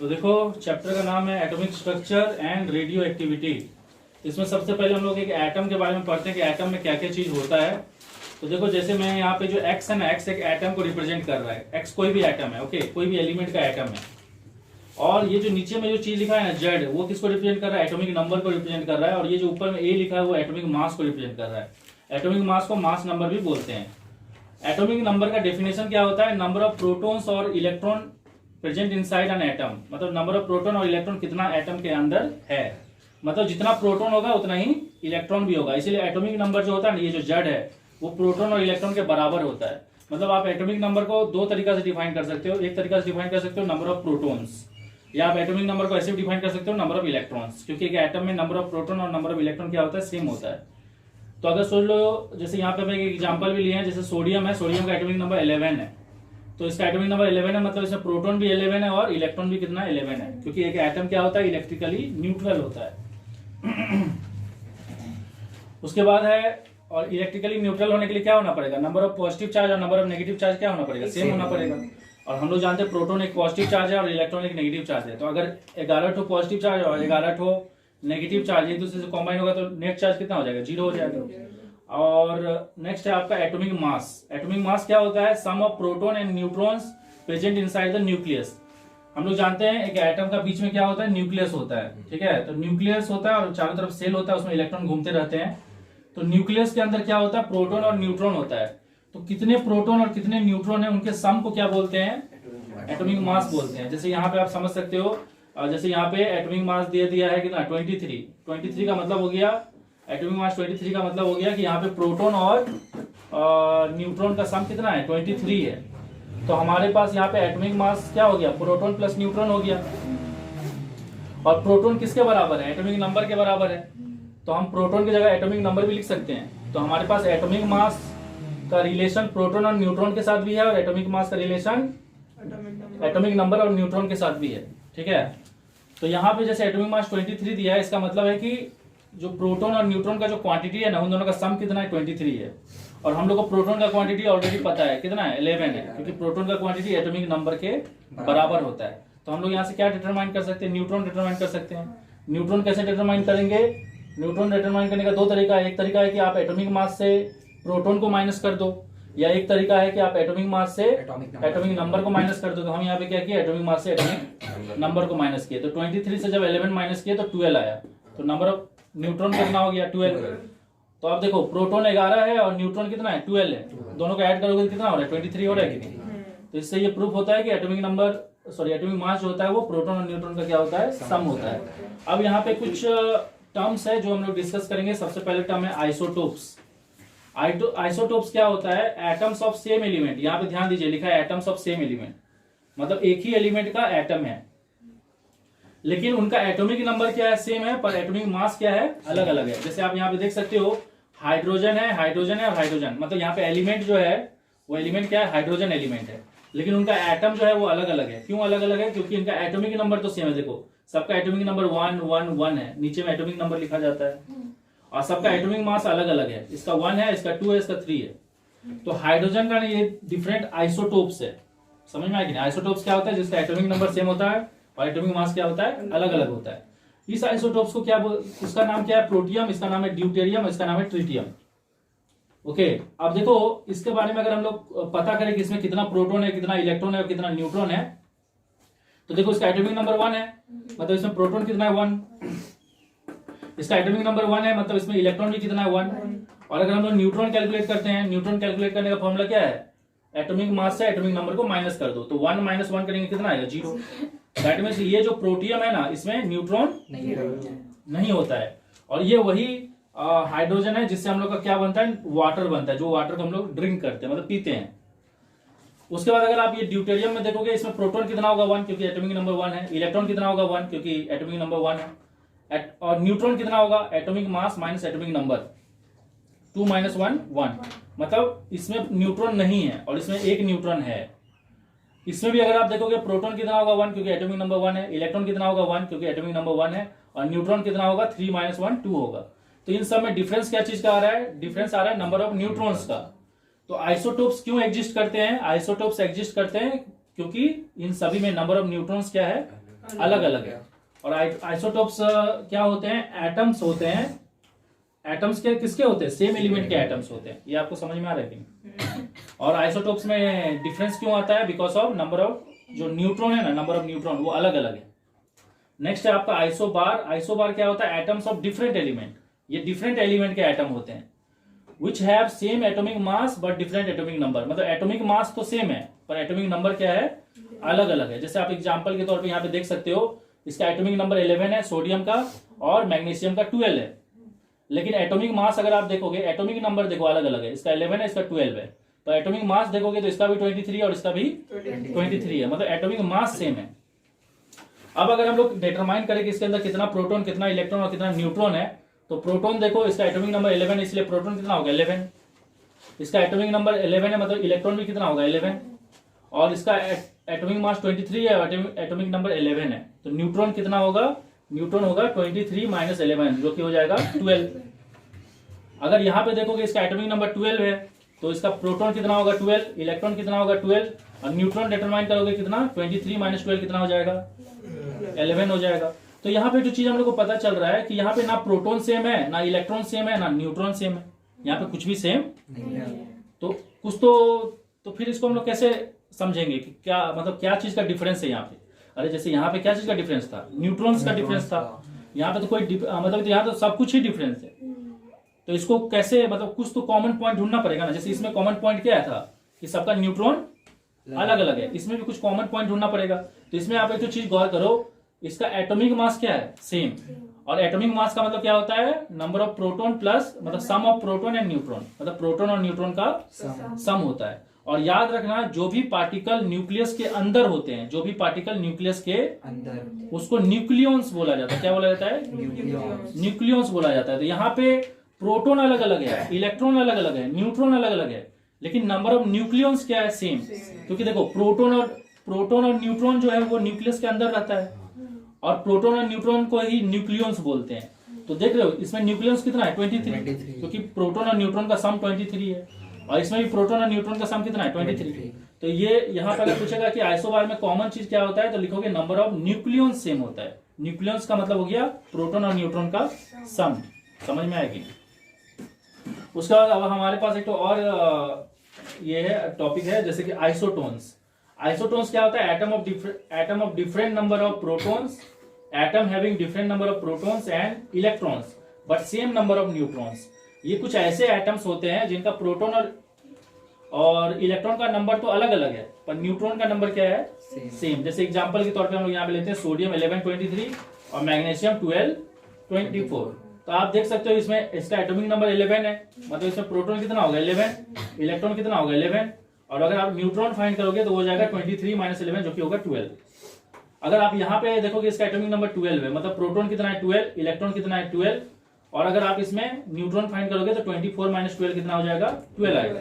तो देखो चैप्टर का नाम है atomic structure and radio activity. इसमें सबसे पहले हम लोग एक एटम के बारे में पढ़ते हैं कि एटम में क्या क्या चीज होता है। तो देखो जैसे मैं यहाँ पे जो एक्स है ना, एक्स एक एटम को रिप्रेजेंट कर रहा है। एक्स कोई भी एटम है, ओके, कोई भी एलिमेंट का एटम है। और ये जो नीचे में जो चीज लिखा है ना जेड, वो किसको रिप्रेजेंट कर रहा है? एटॉमिक नंबर को रिप्रेजेंट कर रहा है। और ये जो ऊपर में ए लिखा है वो एटॉमिक मास को रिप्रेजेंट कर रहा है। एटॉमिक मास को मास नंबर भी बोलते हैं। एटॉमिक नंबर का डेफिनेशन क्या होता है? नंबर ऑफ प्रोटॉन्स और electron present inside an atom. मतलब नंबर ऑफ प्रोटॉन और इलेक्ट्रॉन कितना एटम के अंदर है। मतलब जितना प्रोटॉन होगा उतना ही इलेक्ट्रॉन भी होगा। इसीलिए एटॉमिक नंबर जो होता है ना, ये जो जेड है, वो प्रोटॉन और इलेक्ट्रॉन के बराबर होता है। मतलब आप एटॉमिक नंबर को दो तरीका से डिफाइन कर सकते हो। एक तरीका से डिफाइन कर सकते हो नंबर ऑफ प्रोटॉन्स, या आप एटॉमिक नंबर को ऐसे भी डिफाइन कर सकते हो नंबर ऑफ इलेक्ट्रॉन्स, क्योंकि एक एटम में नंबर ऑफ प्रोटॉन और नंबर ऑफ इलेक्ट्रॉन क्या होता है? सेम होता है। तो अगर सोच लो, जैसे यहाँ पे मैं एक एग्जांपल भी लिए हैं, जैसे सोडियम है, सोडियम का एटॉमिक नंबर 11 है। तो इसका एटॉमिक नंबर 11 है, मतलब इसमें प्रोटॉन भी 11 है और इलेक्ट्रॉन भी कितना? 11 है, क्योंकि एक एटम क्या होता है? इलेक्ट्रिकली न्यूट्रल होता है। उसके बाद है, और इलेक्ट्रिकली न्यूट्रल होने के लिए क्या होना पड़ेगा? नंबर ऑफ पॉजिटिव चार्ज और नंबर ऑफ नेगेटिव चार्ज क्या होना पड़ेगा? सेम होना पड़ेगा। और हम लोग जानते हैं प्रोटॉन एक पॉजिटिव चार्ज है और इलेक्ट्रॉन एक नेगेटिव चार्ज है। तो अगर 11 ठो पॉजिटिव चार्ज और 11 ठो नेगेटिव चार्ज एक दूसरे से कॉम्बाइन होगा तो नेट चार्ज कितना हो जाएगा? 0 हो जाएगा। और नेक्स्ट है आपका एटॉमिक मास। एटॉमिक मास क्या होता है? Sum of proton and neutrons present inside the nucleus. हम लोग जानते हैं एक एटम का बीच में क्या होता है? न्यूक्लियस होता है, ठीक है। तो न्यूक्लियस होता है और चारों तरफ सेल होता है, उसमें इलेक्ट्रॉन घूमते रहते हैं। तो न्यूक्लियस के अंदर क्या होता है? प्रोटॉन और न्यूट्रॉन होता है। तो कितने प्रोटॉन और कितने न्यूट्रॉन है, उनके सम को क्या बोलते हैं? एटॉमिक मास बोलते हैं। जैसे यहाँ पे आप समझ सकते हो, जैसे यहाँ पे एटॉमिक मास दे दिया है कितना? 23 का मतलब हो गया, एटॉमिक मास 23 का मतलब हो गया कि यहाँ पे प्रोटॉन और न्यूट्रॉन का सम कितना है? 23 है। तो हमारे पास यहाँ पे एटॉमिक मास क्या हो गया? प्रोटॉन प्लस न्यूट्रॉन हो गया। और प्रोटॉन किसके बराबर है? एटॉमिक नंबर के बराबर है। तो हम प्रोटॉन की जगह एटॉमिक नंबर भी लिख सकते हैं। तो हमारे पास एटॉमिक मास का रिलेशन प्रोटॉन और न्यूट्रॉन के साथ भी है, और एटॉमिक मास का रिलेशन एटॉमिक नंबर और न्यूट्रॉन के साथ भी है, ठीक है। तो यहाँ पे जैसे एटॉमिक मास 23 दिया है, इसका मतलब है कि जो प्रोटॉन और न्यूट्रॉन का जो क्वांटिटी है ना, उन दोनों का सम कितना है? 23 है। और हम लोग को प्रोटॉन का क्वांटिटी ऑलरेडी पता है कितना है? 11 है, क्योंकि प्रोटॉन का क्वांटिटी एटॉमिक नंबर के बराबर होता है। तो हम लोग यहाँ से क्या डिटरमाइन कर सकते हैं? न्यूट्रॉन डिटरमाइन कर सकते हैं। न्यूट्रॉन कैसे डिटरमाइन करेंगे? न्यूट्रॉन डिटरमाइन करने का दो तरीका है। एक तरीका है कि आप एटॉमिक मास से प्रोटॉन को माइनस कर दो, या एक तरीका है कि आप एटॉमिक मास से एटॉमिक नंबर को माइनस कर दो। तो हम यहाँ पे क्या किया? एटॉमिक मास से एटॉमिक नंबर को माइनस किया। तो 23 से जब 11 माइनस किया तो 12 आया। तो नंबर ऑफ न्यूट्रॉन कितना हो गया? 12। तो आप देखो प्रोटॉन 11 है और न्यूट्रॉन कितना है? 12 है। दोनों को ऐड करोगे तो कितना हो रहा है? 23 हो रहा है कि नहीं? तो इससे ये प्रूफ होता है कि एटॉमिक मास जो होता है वो प्रोटॉन और न्यूट्रॉन का क्या होता है? सम होता है। अब यहाँ पे कुछ टर्म्स है जो हम लोग डिस्कस करेंगे। सबसे पहले टर्म है आइसोटोप्स। आइसोटोप्स क्या होता है? Atoms of same element. यहाँ पे ध्यान दीजिए, लिखा है एटम्स ऑफ सेम एलिमेंट, मतलब एक ही एलिमेंट का एटम है, लेकिन उनका एटॉमिक नंबर क्या है? सेम है, पर एटॉमिक मास क्या है? अलग अलग है। जैसे आप यहाँ पे देख सकते हो, हाइड्रोजन है, हाइड्रोजन है और हाइड्रोजन। मतलब यहाँ पे एलिमेंट जो है वो एलिमेंट क्या है? हाइड्रोजन एलिमेंट है, लेकिन उनका एटम जो है वो अलग अलग है। क्यों अलग अलग है? क्योंकि इनका एटॉमिक नंबर तो सेम है। देखो सबका एटॉमिक नंबर 1 1 1 है, नीचे में एटॉमिक नंबर लिखा जाता है। और सबका एटॉमिक मास अलग अलग है। इसका 1 है, इसका 2 है, इसका 3 है। तो हाइड्रोजन का ये डिफरेंट आइसोटोप्स है। समझ में आया कि नहीं? आइसोटोप्स क्या होता है? जिसका एटॉमिक नंबर सेम होता है और एटॉमिक मास क्या होता है? अलग अलग होता है। इस आइसोटोप्स को क्या इसका नाम क्या है? प्रोटियम, इसका नाम है ड्यूटेरियम, इसका नाम है ट्रिटियम। ओके, अब देखो इसके बारे में अगर हम लोग पता करें कि इसमें कितना प्रोटॉन है, कितना इलेक्ट्रॉन है और कितना न्यूट्रॉन है, तो देखो इसका एटॉमिक नंबर 1 है, मतलब इसमें प्रोटॉन कितना है? 1। इसका एटॉमिक नंबर 1 है, मतलब इसमें इलेक्ट्रॉन भी कितना है? 1। और अगर हम लोग न्यूट्रॉन कैलकुलेट करते हैं, न्यूट्रॉन कैलकुलेट करने का फॉर्मूला क्या है? एटॉमिक मास से एटॉमिक नंबर को माइनस कर दो, तो 1 - 1 करेंगे कितना आएगा? 0। दैट मींस ये जो प्रोटियम है ना, इसमें न्यूट्रॉन नहीं होता है। और ये वही हाइड्रोजन है जिससे हम लोग का क्या बनता है? वाटर बनता है, जो वाटर को हम लोग ड्रिंक करते हैं, मतलब पीते हैं। उसके बाद अगर आप ये ड्यूटेरियम में देखोगे, इसमें प्रोटॉन कितना होगा? 1, क्योंकि एटॉमिक नंबर 1 है। इलेक्ट्रॉन कितना होगा? 1, क्योंकि एटॉमिक नंबर 1 है। और न्यूट्रॉन कितना होगा? Atomic mass minus atomic number, 2 - 1 1। मतलब इसमें न्यूट्रॉन नहीं है और इसमें एक न्यूट्रॉन है। इसमें भी अगर आप देखोगे प्रोटॉन कितना होगा? 1, क्योंकि एटॉमिक नंबर 1 है। इलेक्ट्रॉन कितना होगा? 1, क्योंकि एटॉमिक नंबर 1 है। और न्यूट्रॉन कितना होगा? 3 - 1 2 होगा। तो इन सब में डिफरेंस क्या चीज का आ रहा है? डिफरेंस आ रहा है नंबर ऑफ न्यूट्रॉन्स का। तो आइसोटोप्स क्यों एग्जिस्ट करते हैं? आइसोटोप्स एग्जिस्ट करते हैं क्योंकि इन सभी में नंबर ऑफ न्यूट्रॉन्स क्या है? अलग अलग है। और आइसोटोप्स क्या होते हैं, एटम्स होते हैं। एटम्स के किसके होते हैं, सेम एलिमेंट के एटम्स होते हैं। ये आपको समझ में आ रहा है कि नहीं? और आइसोटोप्स में डिफरेंस क्यों आता है, बिकॉज ऑफ नंबर ऑफ जो न्यूट्रॉन है ना, नंबर ऑफ न्यूट्रॉन वो अलग अलग है। नेक्स्ट है आपका आइसोबार। आइसोबार क्या होता है, एटम्स ऑफ डिफरेंट एलिमेंट। ये डिफरेंट एलिमेंट के एटम होते हैं which have same atomic mass but different atomic number. मतलब एटॉमिक मास तो सेम है पर एटॉमिक नंबर क्या है, अलग अलग है। जैसे आप एग्जांपल के तौर पे यहाँ पे देख सकते हो, इसका एटॉमिक नंबर 11 है सोडियम का, और मैग्नीशियम का 12 है। लेकिन एटॉमिक मास अगर आप देखोगे, एटॉमिक नंबर देखो अलग अलग है, इसका 11 है, इसका 12 है। तो एटॉमिक मास देखोगे तो इसका भी 23 और इसका भी 23 है। मतलब एटॉमिक मास सेम है। अब अगर हम लोग डिटरमाइन करें कि इसके अंदर कितना प्रोटॉन, कितना इलेक्ट्रॉन और कितना न्यूट्रॉन है, तो प्रोटॉन देखो, इसका एटॉमिक नंबर 11 है, इसलिए प्रोटॉन कितना होगा 11। इसका एटॉमिक नंबर 11 है, मतलब इलेक्ट्रॉन भी कितना होगा 11। और इसका एटॉमिक मास 23 है, एटॉमिक नंबर 11 है, तो न्यूट्रॉन कितना होगा, न्यूट्रॉन होगा 23 माइनस 11 जो कि हो जाएगा 12। अगर यहाँ पे देखोगे इसका एटॉमिक नंबर 12 है, तो इसका प्रोटॉन कितना होगा 12, इलेक्ट्रॉन कितना होगा 12, और न्यूट्रॉन डिटरमाइन करोगे कितना, 23 माइनस 12 कितना हो जाएगा 11 हो जाएगा। तो यहाँ पे जो चीज हम लोग को पता चल रहा है कि यहाँ पे ना प्रोटॉन सेम है, ना इलेक्ट्रॉन सेम है, ना न्यूट्रॉन सेम है, यहाँ पे कुछ भी सेम तो कुछ तो फिर इसको हम लोग कैसे समझेंगे कि क्या मतलब क्या चीज का डिफरेंस है यहाँ पे। अरे जैसे यहाँ पे क्या चीज का डिफरेंस था, न्यूट्रॉन्स का डिफरेंस था। यहाँ पे तो कोई मतलब यहाँ तो सब कुछ ही डिफरेंस है। तो इसको कैसे, मतलब कुछ तो कॉमन पॉइंट ढूंढना पड़ेगा ना। जैसे इसमें कॉमन पॉइंट क्या था कि सबका न्यूट्रॉन अलग अलग है, इसमें भी कुछ कॉमन पॉइंट ढूंढना पड़ेगा। तो इसमें आप एक तो चीज गौर करो, इसका एटॉमिक मास क्या है, सेम। और एटॉमिक मास का मतलब क्या होता है, नंबर ऑफ प्रोटॉन प्लस मतलब सम ऑफ प्रोटॉन एंड न्यूट्रॉन, मतलब प्रोटॉन और न्यूट्रॉन का सम होता है। और याद रखना, जो भी पार्टिकल न्यूक्लियस के अंदर होते हैं, जो भी पार्टिकल न्यूक्लियस के अंदर, उसको न्यूक्लियॉन्स बोला जाता है। क्या बोला जाता है, न्यूक्लियॉन्स बोला जाता है। तो यहाँ पे प्रोटॉन अलग अलग है, इलेक्ट्रॉन अलग अलग है, न्यूट्रॉन अलग अलग है, लेकिन नंबर ऑफ न्यूक्लियॉन्स क्या है, सेम। क्योंकि देखो प्रोटॉन और न्यूट्रॉन जो है वो न्यूक्लियस के अंदर रहता है, और प्रोटॉन और न्यूट्रॉन को ही न्यूक्लियॉन्स बोलते हैं। तो देख रहे हो इसमें न्यूक्लियॉन्स कितना है 23, क्योंकि प्रोटॉन और न्यूट्रॉन का सम 23 है, और इसमें भी प्रोटॉन और न्यूट्रॉन का सम कितना है 23। तो ये यहाँ पर अगर पूछेगा कि आइसोबार में कॉमन चीज क्या होता है, तो लिखोगे नंबर ऑफ न्यूक्लियॉन्स सेम होता है। न्यूक्लियॉन्स का मतलब हो गया प्रोटॉन और न्यूट्रॉन का सम। समझ में आएगी। उसका बाद अब हमारे पास एक तो और ये है टॉपिक है, जैसे कि आइसोटोन्स। आइसोटोन्स क्या होता है, atom of different number of protons, atom having different number of protons and electrons but same number of neutrons. ये कुछ ऐसे एटम्स होते हैं जिनका प्रोटॉन और इलेक्ट्रॉन का नंबर तो अलग अलग है, पर न्यूट्रॉन का नंबर क्या है, सेम। जैसे एग्जांपल के तौर पे हम लोग यहाँ पे लेते हैं सोडियम 1123 और मैग्नीशियम 1224। तो आप देख सकते हो इसमें इसका एटॉमिक नंबर 11 है, मतलब इसमें प्रोटॉन कितना होगा 11, इलेक्ट्रॉन कितना होगा 11, और अगर आप न्यूट्रॉन फाइंड करोगे तो हो जाएगा 23 माइनस 11 जो कि होगा 12। अगर आप यहाँ पे देखोगे इसका एटॉमिक नंबर 12 है, मतलब प्रोटॉन कितना है 12, इलेक्ट्रॉन कितना है 12, और अगर आप इसमें न्यूट्रॉन फाइंड करोगे तो 24 माइनस 12 कितना हो जाएगा 12 आएगा।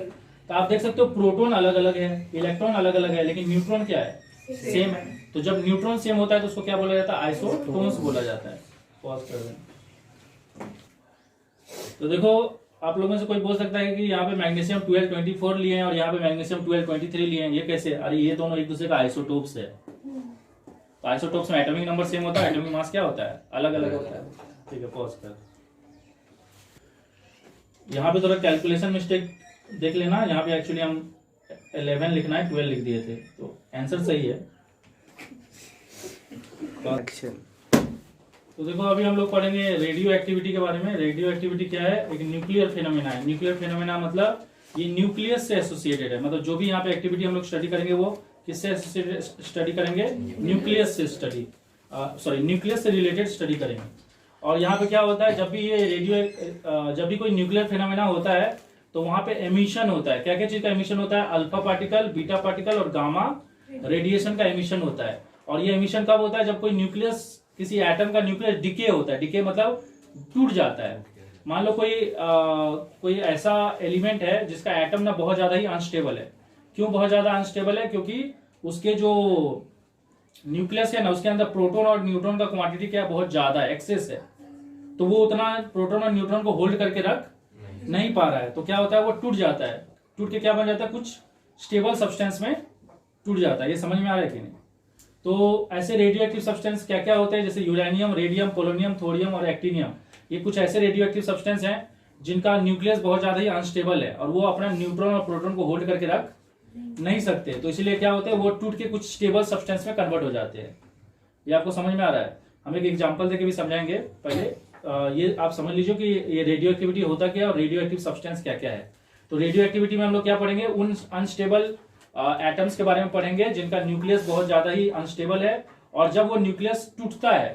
तो आप देख सकते हो प्रोटॉन अलग अलग है, इलेक्ट्रॉन अलग अलग है, लेकिन न्यूट्रॉन क्या है, सेम है। तो जब न्यूट्रॉन सेम होता है तो उसको क्या बोला जाता है, आइसोटोन्स बोला जाता है। पॉज कर दें। तो देखो आप लोगों में से कोई बोल सकता है कि यहाँ पे मैग्नीशियम 1224 लिए हैं और यहाँ पे मैग्नीशियम 1223 लिए हैं, ये कैसे, अरे ये दोनों एक दूसरे का आइसोटोप्स है। तो आइसोटोप्स में एटॉमिक नंबर सेम होता है, एटॉमिक मास क्या होता है, अलग अलग होता है। ठीक है, पॉज कर। यहाँ पे थोड़ा कैलकुलेशन मिस्टेक देख लेना, यहाँ पे एक्चुअली हम 11 लिखना है 12 लिख दिए थे, तो आंसर सही है। तो देखो अभी हम लोग पढ़ेंगे रेडियो एक्टिविटी के बारे में। रेडियो एक्टिविटी क्या है, एक न्यूक्लियर फेनोमेना है। न्यूक्लियर फेनोमेना मतलब ये न्यूक्लियस से एसोसिएटेड है, मतलब जो भी यहाँ पे एक्टिविटी हम लोग स्टडी करेंगे वो किससे एसोसिएटेड स्टडी करेंगे, न्यूक्लियस से स्टडी, सॉरी न्यूक्लियस से रिलेटेड स्टडी करेंगे। और यहाँ पे क्या होता है, जब भी ये रेडियो जब भी कोई न्यूक्लियर फेनोमेना होता है तो वहां पे एमिशन होता है। क्या क्या चीज का एमिशन होता है, अल्फा पार्टिकल, बीटा पार्टिकल और गामा रेडिएशन का एमिशन होता है। और ये एमिशन कब होता है, जब कोई न्यूक्लियस, किसी एटम का न्यूक्लियस डिके होता है। डिके मतलब टूट जाता है। मान लो कोई ऐसा एलिमेंट है जिसका एटम ना बहुत ज्यादा ही अनस्टेबल है। क्यों बहुत ज्यादा अनस्टेबल है, क्योंकि उसके जो न्यूक्लियस है ना, उसके अंदर प्रोटॉन और न्यूट्रॉन का क्वांटिटी क्या है, बहुत ज्यादा है, एक्सेस है। तो वो उतना प्रोटॉन और न्यूट्रॉन को होल्ड करके रख नहीं पा रहा है, तो क्या होता है, वो टूट जाता है। टूट के क्या बन जाता है, कुछ स्टेबल सब्सटेंस में टूट जाता है। ये समझ में आ रहा है कि नहीं। तो ऐसे रेडियो एक्टिव सब्सटेंस क्या क्या होते हैं, जैसे यूरेनियम, रेडियम, पोलोनियम, थोरियम और एक्टिनियम, ये कुछ ऐसे रेडियो एक्टिव सब्सटेंस हैं जिनका न्यूक्लियस बहुत ज्यादा ही अनस्टेबल है और वो अपना न्यूट्रॉन और प्रोटॉन को होल्ड करके रख नहीं सकते, तो इसलिए क्या होते हैं वो टूट के कुछ स्टेबल सब्सटेंस में कन्वर्ट हो जाते हैं। ये आपको समझ में आ रहा है? हम एक एग्जांपल देके भी समझाएंगे। पहले ये आप समझ लीजिए कि ये रेडियो एक्टिविटी होता क्या है और रेडियो एक्टिव सब्सटेंस क्या क्या है। तो रेडियो एक्टिविटी में हम लोग क्या पढ़ेंगे, उन अनस्टेबल एटम्स के बारे में पढ़ेंगे जिनका न्यूक्लियस बहुत ज्यादा ही अनस्टेबल है और जब वो न्यूक्लियस टूटता है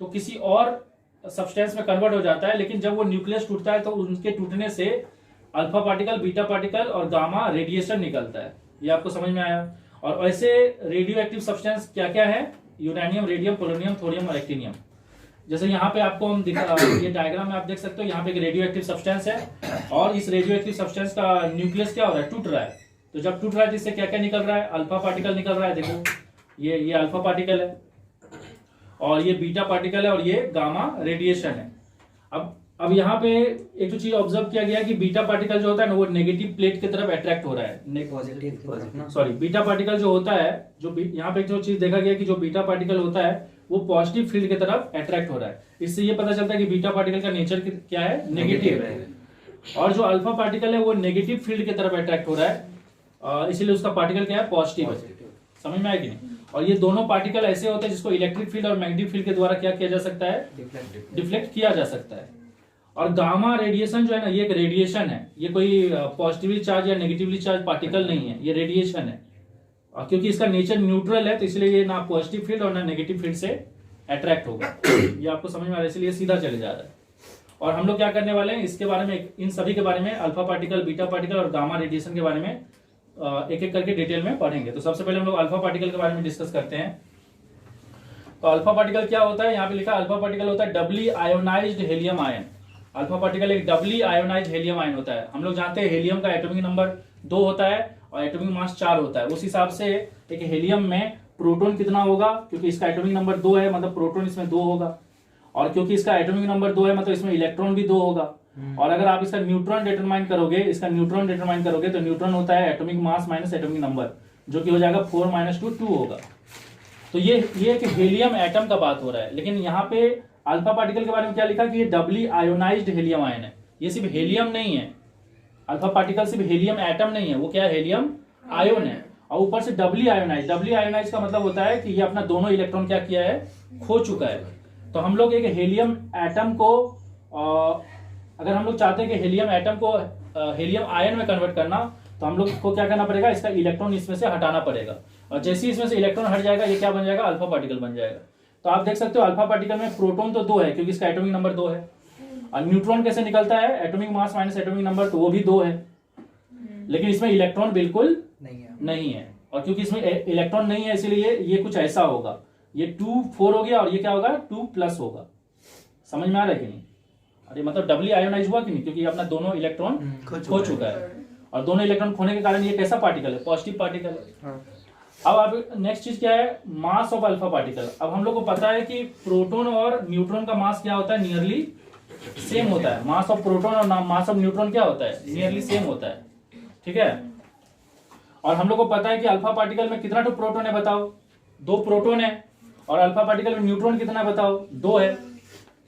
तो किसी और सब्सटेंस में कन्वर्ट हो जाता है, लेकिन जब वो न्यूक्लियस टूटता है तो उनके टूटने से अल्फा पार्टिकल, बीटा पार्टिकल और गामा रेडिएशन निकलता है। ये आपको समझ में आया? और ऐसे रेडियो एक्टिव सब्सटेंस क्या क्या है, यूरेनियम, रेडियम, पोलोनियम, थोरियम और एक्टिनियम। जैसे यहाँ पे आपको हम ये डायग्राम में आप देख सकते हो, यहाँ पे एक रेडियो एक्टिव सब्सटेंस है और इस रेडियो एक्टिव सब्सटेंस का न्यूक्लियस क्या हो रहा है, टूट रहा है। तो जब टूट रहा है तो इससे क्या क्या निकल रहा है, अल्फा पार्टिकल निकल रहा है। देखो ये अल्फा पार्टिकल है और ये बीटा पार्टिकल है और ये गामा रेडिएशन है। अब यहाँ पे एक जो चीज ऑब्जर्व किया गया कि बीटा पार्टिकल जो होता है ना वो नेगेटिव प्लेट की तरफ अट्रैक्ट हो रहा है। सॉरी, बीटा पार्टिकल जो होता है, जो यहाँ पे जो चीज देखा गया कि जो बीटा पार्टिकल होता है वो पॉजिटिव फील्ड की तरफ अट्रैक्ट हो रहा है। इससे ये पता चलता है कि बीटा पार्टिकल का नेचर क्या है, नेगेटिव है। और जो अल्फा पार्टिकल है वो नेगेटिव फील्ड की तरफ अट्रैक्ट हो रहा है, इसीलिए उसका पार्टिकल क्या है, पॉजिटिव है। समझ में आया कि नहीं? और ये दोनों पार्टिकल ऐसे होते हैं जिसको इलेक्ट्रिक फील्ड और मैग्नेटिक फील्ड के द्वारा क्या किया जा सकता है, डिफ्लेक्ट किया जा सकता है। और गामा रेडिएशन जो है ना, ये एक रेडिएशन है, ये कोई पॉजिटिवली चार्ज या नेगेटिवली चार्ज पार्टिकल नहीं है, ये रेडिएशन है। और क्योंकि इसका नेचर न्यूट्रल है तो इसलिए ये ना पॉजिटिव फील्ड और ना नेगेटिव फील्ड से अट्रैक्ट होगा। ये आपको समझ में आ रहा है, इसलिए सीधा चले जा रहा है। और हम लोग क्या करने वाले हैं, इसके बारे में, इन सभी के बारे में, अल्फा पार्टिकल, बीटा पार्टिकल और गामा रेडिएशन के बारे में एक एक करके डिटेल में पढ़ेंगे। तो सबसे पहले हम लोग अल्फा पार्टिकल के बारे में डिस्कस करते हैं। तो अल्फा पार्टिकल क्या होता है, यहाँ पे लिखा अल्फा पार्टिकल होता है doubly ionised helium ion. Alpha particle एक डबली आयोनाइज्ड हेलियम आयन होता है। हम लोग जानते हैं हेलियम का एटॉमिक नंबर 2 होता है और एटॉमिक मास 4 होता है। उस हिसाब से एक हेलियम में प्रोटॉन कितना होगा, क्योंकि इसका एटॉमिक नंबर 2 है मतलब प्रोटॉन इसमें 2 होगा, और क्योंकि इसका एटॉमिक नंबर 2 है मतलब इसमें इलेक्ट्रॉन भी 2 होगा। और अगर आप इसका न्यूट्रॉन डिटरमाइन करोगे, तो न्यूट्रॉन होता है atomic mass minus atomic number, जो कि हो जाएगा 4 - 2 2 होगा। तो ये कि हेलियम एटम का बात हो रहा है, लेकिन यहाँ पे अल्फा पार्टिकल के बारे में क्या लिखा कि ये डबली आयोनाइज्ड हेलियम आयन है। ये सिर्फ हेलियम नहीं है, अल्फा पार्टिकल सिर्फ हेलियम एटम नहीं है, वो क्या है, हेलियम आयोन है। और ऊपर से डबली आयोनाइज का मतलब होता है कि ये अपना दोनों इलेक्ट्रॉन क्या किया है, खो चुका है। तो हम लोग एक हेलियम एटम को अगर हम लोग चाहते हैं कि हेलियम एटम को हेलियम आयन में कन्वर्ट करना, तो हम लोग को क्या करना पड़ेगा, इसका इलेक्ट्रॉन इसमें से हटाना पड़ेगा। और जैसे ही इसमें से इलेक्ट्रॉन हट जाएगा ये क्या बन जाएगा, अल्फा पार्टिकल बन जाएगा। तो आप देख सकते हो अल्फा पार्टिकल में प्रोटॉन तो 2 है क्योंकि इसका एटॉमिक नंबर 2 है। और न्यूट्रॉन कैसे निकलता है, atomic mass minus atomic number, तो वो भी 2 है, लेकिन इसमें इलेक्ट्रॉन बिल्कुल नहीं है। और क्योंकि इसमें इलेक्ट्रॉन नहीं है इसीलिए ये कुछ ऐसा होगा, ये 2 4 हो गया और ये क्या होगा, 2+ होगा। समझ में आ रहा है कि नहीं? अरे मतलब डबली आयोनाइज हुआ कि नहीं, क्योंकि अपना दोनों इलेक्ट्रॉन खो चुका है। और दोनों इलेक्ट्रॉन खोने के कारण ये कैसा पार्टिकल है, पॉजिटिव पार्टिकल है। अब आप नेक्स्ट चीज क्या है, मास ऑफ अल्फा पार्टिकल। अब हम लोग को पता है कि प्रोटॉन और न्यूट्रॉन का मास क्या होता है, नियरली सेम होता है। मास ऑफ प्रोटॉन और मास ऑफ न्यूट्रॉन क्या होता है, नियरली सेम होता है। ठीक है। और हम लोग को पता है कि अल्फा पार्टिकल में कितना प्रोटॉन है, बताओ, 2 प्रोटॉन है। और अल्फा पार्टिकल में न्यूट्रॉन कितना है, बताओ, 2 है।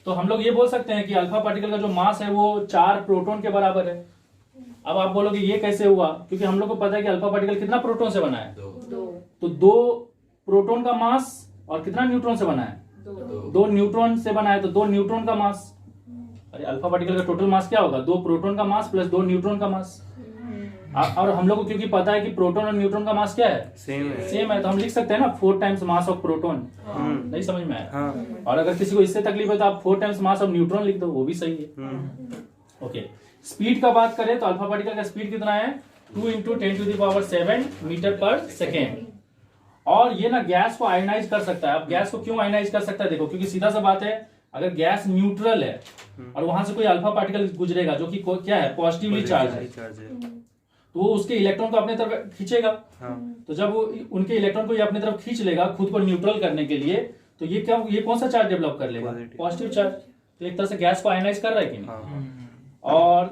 तो हम लोग ये बोल सकते हैं कि अल्फा पार्टिकल का जो मास है वो 4 प्रोटॉन के बराबर है। अब आप बोलोगे ये कैसे हुआ, क्योंकि हम लोग को पता है कि अल्फा पार्टिकल कितना प्रोटॉन से बना है, 2। तो 2 प्रोटॉन का मास और कितना न्यूट्रॉन से बना है, 2 न्यूट्रॉन से बना है, तो 2 न्यूट्रॉन का मास। अरे अल्फा पार्टिकल का टोटल मास क्या होगा, 2 प्रोटॉन का मास प्लस 2 न्यूट्रॉन का मास। और हम लोग को क्योंकि पता है कि प्रोटॉन और न्यूट्रॉन का मास क्या है, सेम है, तो हम लिख सकते हैं ना 4 टाइम्स मास ऑफ प्रोटॉन। नहीं समझ में आया? और अगर किसी को इससे तकलीफ है तो आप 4 टाइम्स मास ऑफ न्यूट्रॉन लिख दो, वो भी सही है। ओके। स्पीड का बात करें तो अल्फा पार्टिकल का स्पीड कितना है, 2 × 10⁻⁷ मीटर पर सेकेंड। और ये ना गैस को आयोनाइज कर सकता है। अब गैस को क्यों आयोनाइज कर सकता है, देखो, क्योंकि सीधा सा बात है, अगर गैस न्यूट्रल है और वहां से कोई अल्फा पार्टिकल गुजरेगा जो कि क्या है, पॉजिटिवली चार्ज है, तो वो उसके इलेक्ट्रॉन को अपने तरफ खींचेगा। तो जब वो उनके इलेक्ट्रॉन को ये अपने तरफ खींच लेगा खुद को न्यूट्रल करने के लिए, तो ये कौन सा चार्ज डेवलप कर लेगा, पॉजिटिव चार्ज। तो एक तरह से गैस को आयोनाइज कर रहा है कि नहीं। और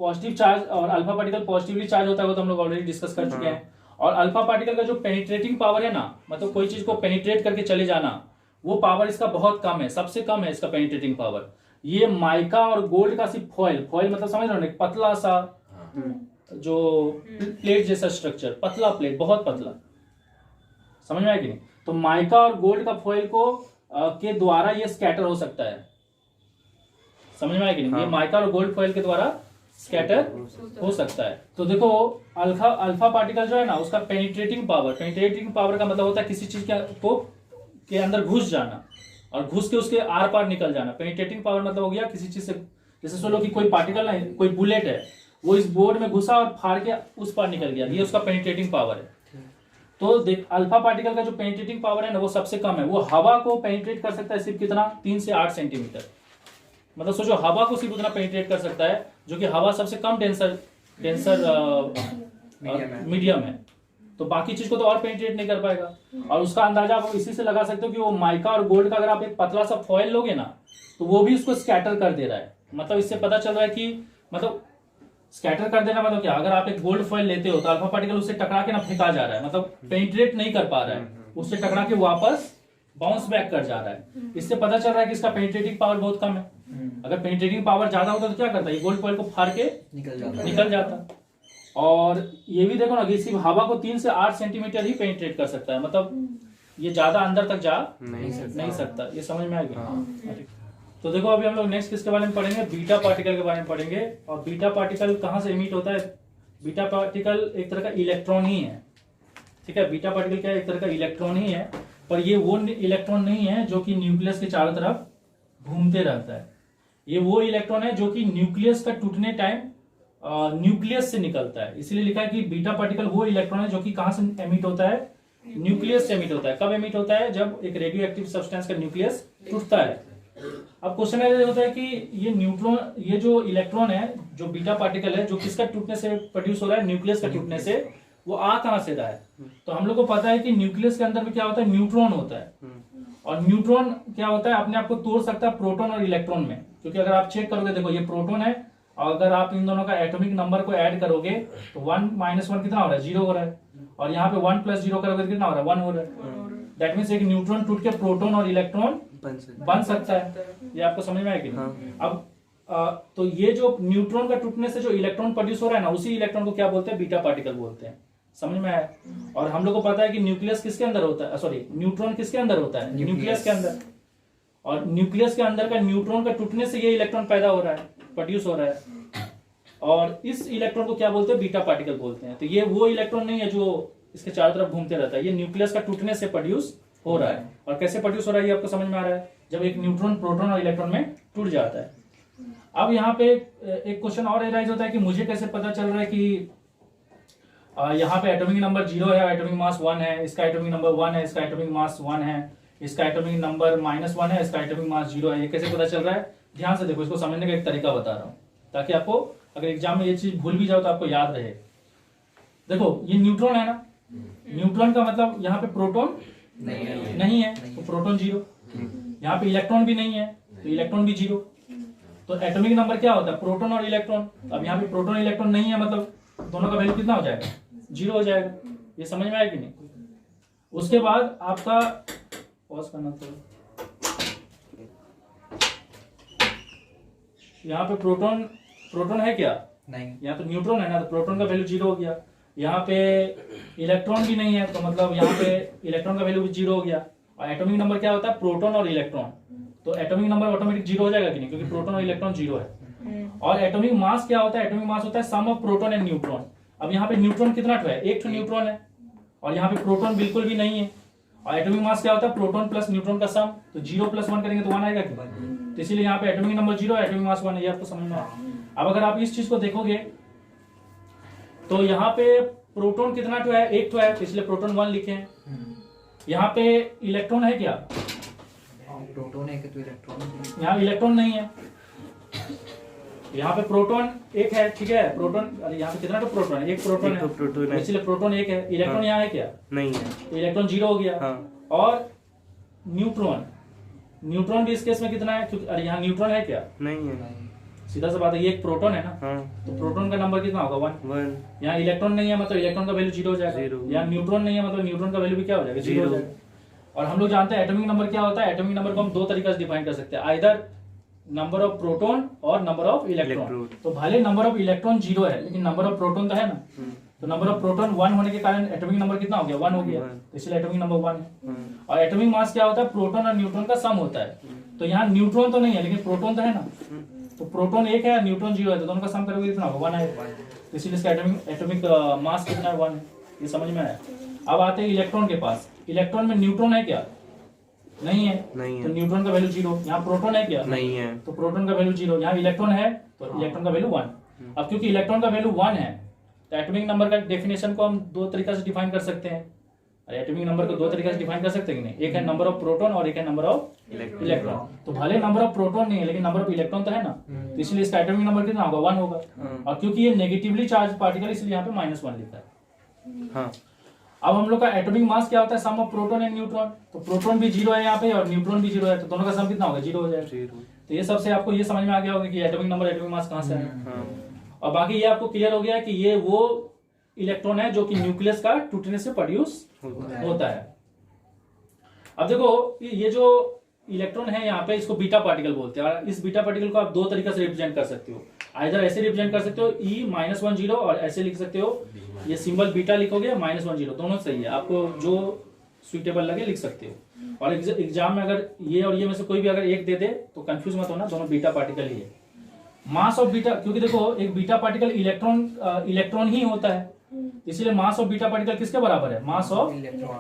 पॉजिटिव चार्ज और अल्फा पार्टिकल पॉजिटिवली चार्ज होता है, वो तो हम लोग ऑलरेडी डिस्कस कर चुके हैं। और अल्फा पार्टिकल का जो पेनिट्रेटिंग पावर है ना, मतलब कोई चीज को पेनिट्रेट करके चले जाना, वो पावर इसका बहुत कम है, सबसे कम है इसका पेनिट्रेटिंग पावर। ये माइका और गोल्ड का सिर्फ फॉइल, फॉइल मतलब समझ रहे हो ना, पतला सा जो प्लेट जैसा स्ट्रक्चर, पतला प्लेट, बहुत पतला, समझ में आया कि नहीं। तो माइका और गोल्ड का फॉइल को के द्वारा ये स्कैटर हो सकता है, समझ में आया कि नहीं। ये माइका और गोल्ड फॉइल के द्वारा स्कैटर हो सकता है। तो देखो अल्फा पार्टिकल जो है ना, उसका पेनिट्रेटिंग पावर का मतलब होता है किसी चीज के अंदर घुस जाना और घुस के उसके आर पार निकल जाना। पेनिट्रेटिंग पावर मतलब हो गया किसी चीज से, जैसे सोचो कि कोई पार्टिकल है, कोई बुलेट है, वो इस बोर्ड में घुसा और फाड़ के उस पार निकल गया, ये उसका पेनिट्रेटिंग पावर है। तो देख अल्फा पार्टिकल का जो पेनिट्रेटिंग पावर है ना, वो सबसे कम है। वो हवा को पेनिट्रेट कर सकता है सिर्फ कितना, 3 से 8 सेंटीमीटर। मतलब सोचो हवा को सिर्फ उतना पेनिट्रेट कर सकता है, जो कि हवा सबसे कम टेंसर मीडियम है। तो बाकी चीज को तो और पेनिट्रेट नहीं कर पाएगा। और उसका अंदाजा आप इसी से लगा सकते हो कि वो माइका और गोल्ड का अगर आप एक पतला सा फॉइल लोगे ना, तो वो भी उसको स्कैटर कर दे रहा है। मतलब इससे पता चल रहा है कि मतलब स्कैटर कर देना मतलब क्या, अगर आप एक गोल्ड फॉइल लेते हो तो अल्फा पार्टिकल उससे टकरा के ना फेंका जा रहा है, मतलब पेनिट्रेट नहीं कर पा रहा है, उससे टकरा के वापस बाउंस बैक कर जा रहा है। इससे पता चल रहा है कि इसका पेनिट्रेटिंग पावर बहुत कम है। अगर पेनिट्रेटिंग पावर ज्यादा होता तो क्या करता है, ये गोल्ड फॉइल को फाड़ के निकल जाता। और ये भी देखो ना कि सिर्फ हवा को 3 से 8 सेंटीमीटर ही पेनिट्रेट कर सकता है, मतलब ये ज्यादा अंदर तक जा नहीं सकता। ये समझ में आ गया। तो देखो अभी हम लोग नेक्स्ट किसके बारे में पढ़ेंगे, बीटा पार्टिकल के बारे में पढ़ेंगे। और बीटा पार्टिकल कहाँ से इमिट होता है। बीटा पार्टिकल एक तरह का इलेक्ट्रॉन ही है, ठीक है। बीटा पार्टिकल क्या है, एक तरह का इलेक्ट्रॉन ही है, पर ये वो इलेक्ट्रॉन नहीं है जो कि न्यूक्लियस के चारों तरफ घूमते रहता है। ये वो इलेक्ट्रॉन है जो कि न्यूक्लियस का टूटने टाइम न्यूक्लियस से निकलता है। इसलिए लिखा है कि बीटा पार्टिकल वो इलेक्ट्रॉन है जो कि कहां से एमिट होता है, न्यूक्लियस से एमिट होता है। कब एमिट होता है, जब एक रेडियो एक्टिव सब्सटेंस का न्यूक्लियस टूटता है। अब क्वेश्चन ऐसा होता है कि ये जो इलेक्ट्रॉन है, जो बीटा पार्टिकल है, जो किसका टूटने से प्रोड्यूस हो रहा है, न्यूक्लियस का टूटने से, वो आ कहां से रहा है। तो हम लोग को पता है कि न्यूक्लियस के अंदर में क्या होता है, न्यूट्रॉन होता है। और न्यूट्रॉन क्या होता है, अपने आप को तोड़ सकता है प्रोटॉन और इलेक्ट्रॉन में। क्योंकि अगर आप चेक करोगे, देखो ये प्रोटॉन है, और अगर आप इन दोनों का एटॉमिक नंबर को ऐड करोगे तो 1 - 1 कितना हो रहा है, 0 हो रहा है। और यहाँ पे 1 + 0 करोगे कितना हो रहा है, 1 हो रहा है। दैट मीन्स एक न्यूट्रॉन टूट के प्रोटॉन और इलेक्ट्रॉन बन सकता है। ये आपको समझ में आया कि नहीं। अब तो ये जो न्यूट्रॉन का टूटने से जो इलेक्ट्रॉन प्रोड्यूस हो रहा है ना, उसी इलेक्ट्रॉन को क्या बोलते हैं, बीटा पार्टिकल बोलते हैं। समझ में आया। और हम लोग को पता है कि न्यूक्लियस किसके अंदर होता है, सॉरी न्यूट्रॉन किसके अंदर होता है, न्यूक्लियस के अंदर। और न्यूक्लियस के अंदर का न्यूट्रॉन का टूटने से ये इलेक्ट्रॉन पैदा हो रहा है, प्रोड्यूस हो रहा है। और इस इलेक्ट्रॉन को क्या बोलते हैं, बीटा पार्टिकल बोलते हैं। तो ये वो इलेक्ट्रॉन नहीं है जो इसके चारों तरफ घूमते रहता है, ये न्यूक्लियस का टूटने से प्रोड्यूस हो रहा है। और कैसे प्रोड्यूस हो रहा है ये आपको समझ में आ रहा है, जब एक न्यूट्रॉन प्रोटॉन और इलेक्ट्रॉन में टूट जाता है। अब यहाँ पे एक क्वेश्चन और एराइज होता है कि मुझे कैसे पता चल रहा है कि यहाँ पे एटॉमिक नंबर 0 है, एटॉमिक मास 1 है, इसका एटॉमिक नंबर 1 है, इसका एटॉमिक मास 1 है, इसका एटॉमिक नंबर -1 है, इसका एटॉमिक मास 0 है। ये कैसे पता चल रहा है, ध्यान से देखो, इसको समझने का एक तरीका बता रहा हूँ, ताकि आपको अगर एग्जाम में ये चीज भूल भी जाओ तो आपको याद रहे। देखो ये न्यूट्रॉन है ना, न्यूट्रॉन का मतलब यहाँ पे प्रोटॉन नहीं है, तो प्रोटॉन 0। यहाँ पे इलेक्ट्रॉन भी नहीं है, तो इलेक्ट्रॉन भी 0। तो एटॉमिक नंबर क्या होता है, प्रोटॉन और इलेक्ट्रॉन। अब यहाँ पे प्रोटॉन इलेक्ट्रॉन नहीं है, मतलब दोनों का वैल्यू कितना हो जाएगा, 0 हो जाएगा। ये समझ में आया कि नहीं। उसके बाद आपका पॉज करना थोड़ा, यहाँ पे प्रोटॉन है क्या, नहीं। यहाँ तो न्यूट्रॉन है ना, तो प्रोटॉन का वैल्यू 0 हो गया। यहाँ पे इलेक्ट्रॉन भी नहीं है, तो मतलब यहाँ पे इलेक्ट्रॉन का वैल्यू भी 0 हो गया। और एटॉमिक नंबर क्या होता है, प्रोटॉन और इलेक्ट्रॉन, तो एटॉमिक नंबर ऑटोमेटिक 0 हो जाएगा कि नहीं, क्योंकि प्रोटॉन और इलेक्ट्रॉन 0 है। और एटॉमिक मास क्या होता है, एटॉमिक मास होता है sum of proton and neutron. अब यहाँ पे न्यूट्रॉन कितना है, एक न्यूट्रॉन है, और यहाँ पे प्रोटॉन बिल्कुल भी नहीं है। और एटॉमिक मास क्या होता है, प्रोटॉन प्लस न्यूट्रॉन का सम, तो 0 + 1 करेंगे तो 1 आएगा कि। तो इसीलिए यहाँ पे एटॉमिक नंबर 0 है, एटॉमिक मास 1 है। ये आपको समझ में आया। अब अगर आप इस चीज को देखोगे तो यहाँ पे प्रोटॉन कितना है, एक है, इसलिए प्रोटॉन 1 लिखे हैं। यहाँ पे इलेक्ट्रॉन है क्या, प्रोटॉन है तो इलेक्ट्रॉन, यहाँ इलेक्ट्रॉन नहीं है। यहाँ पे प्रोटॉन एक है, ठीक है, प्रोटॉन, अरे यहाँ पे कितना तो प्रोटॉन है, एक प्रोटॉन है, इसलिए प्रोटॉन एक है। इलेक्ट्रॉन यहाँ है क्या, नहीं है, इलेक्ट्रॉन 0 हो गया। और न्यूट्रॉन भी इस केस में कितना है, क्योंकि अरे यहाँ न्यूट्रॉन है क्या, नहीं है। सीधा सा बात है, ये एक प्रोटॉन है ना, हाँ तो प्रोटॉन का नंबर कितना होगा 1। 1 यहाँ इलेक्ट्रॉन नहीं है मतलब इलेक्ट्रॉन का वैल्यू 0 हो जाएगा, Zero। यहाँ न्यूट्रॉन नहीं है मतलब न्यूट्रॉन का वैल्यू भी क्या हो जाएगा 0 हो Zero। जाएगा। और हम लोग जानते हैं एटॉमिक नंबर क्या होता है, एटॉमिक नंबर को हम दो तरीके से डिफाइन कर सकते हैं, आइदर नंबर ऑफ प्रोटॉन और नंबर ऑफ इलेक्ट्रॉन। इलेक्ट्रॉन। तो भले नंबर ऑफ इलेक्ट्रॉन 0 है लेकिन नंबर ऑफ प्रोटॉन तो है ना, तो नंबर ऑफ प्रोटॉन 1 होने के कारण एटॉमिक नंबर कितना हो गया 1 हो गया, तो इसलिए एटॉमिक नंबर 1 है। और एटॉमिक मास क्या होता है, प्रोटॉन और न्यूट्रॉन का सम होता है, तो यहाँ न्यूट्रॉन तो नहीं है लेकिन प्रोटॉन तो है ना, तो प्रोटॉन 1 है न्यूट्रॉन 0 है, तो दोनों का सम करोगे कितना होगा 1 है, तो इसीलिए इसका एटॉमिक मास कितना है 1 है। ये समझ में आया। अब आते हैं इलेक्ट्रॉन के पास, इलेक्ट्रॉन में न्यूट्रॉन है क्या, नहीं है, नहीं है। तो न्यूट्रॉन का वैल्यू 0। यहाँ प्रोटॉन है क्या, नहीं है, तो प्रोटॉन का वैल्यू 0। यहाँ इलेक्ट्रॉन है तो इलेक्ट्रॉन का वैल्यू 1। अब क्योंकि इलेक्ट्रॉन का वैल्यू 1 है तो एटॉमिक नंबर का डेफिनेशन को हम दो तरीका से डिफाइन कर सकते हैं। एटॉमिक नंबर को दो तरीके से डिफाइन कर सकते हैं कि नहीं, एक है नंबर ऑफ प्रोटॉन और एक है नंबर ऑफ इलेक्ट्रॉन। तो भले नंबर ऑफ प्रोटॉन नहीं है लेकिन नंबर ऑफ इलेक्ट्रॉन तो है ना, तो इसलिए इसका एटॉमिक नंबर कितना होगा 1 होगा। और क्योंकि ये नेगेटिवली चार्ज पार्टिकल इसलिए यहाँ पे -1 लिखा है। हाँ अब हम लोग का एटॉमिक मास क्या होता है, sum of proton and neutron, तो प्रोटॉन भी 0 है यहाँ पे और न्यूट्रॉन भी 0 है, तो दोनों का सम कितना होगा 0 हो जाएगा। 0। तो ये सबसे आपको ये समझ में आ गया होगा कि एटॉमिक नंबर एटॉमिक मास कहाँ से आया। हाँ और बाकी ये आपको क्लियर हो गया कि ये वो इलेक्ट्रॉन है जो कि न्यूक्लियस का टूटने से प्रोड्यूस होता है। अब देखो ये जो इलेक्ट्रॉन है यहाँ पे इसको बीटा पार्टिकल बोलते हैं, और इस बीटा पार्टिकल को आप दो तरीके से रिप्रेजेंट कर सकते हो, आइदर ऐसे रिप्रेजेंट कर सकते हो E-10 और ऐसे लिख सकते हो, ये सिंबल बीटा लिखोगे -10, दोनों सही है, आपको जो सुइटेबल लगे लिख सकते हो। और एग्जाम में अगर ये और ये में से कोई भी अगर एक दे दे तो कंफ्यूज मत होना, दोनों बीटा पार्टिकल ही है। मास ऑफ बीटा, क्योंकि देखो एक बीटा पार्टिकल इलेक्ट्रॉन ही होता है, इसीलिए मास ऑफ बीटा पार्टिकल किसके बराबर है, मास ऑफ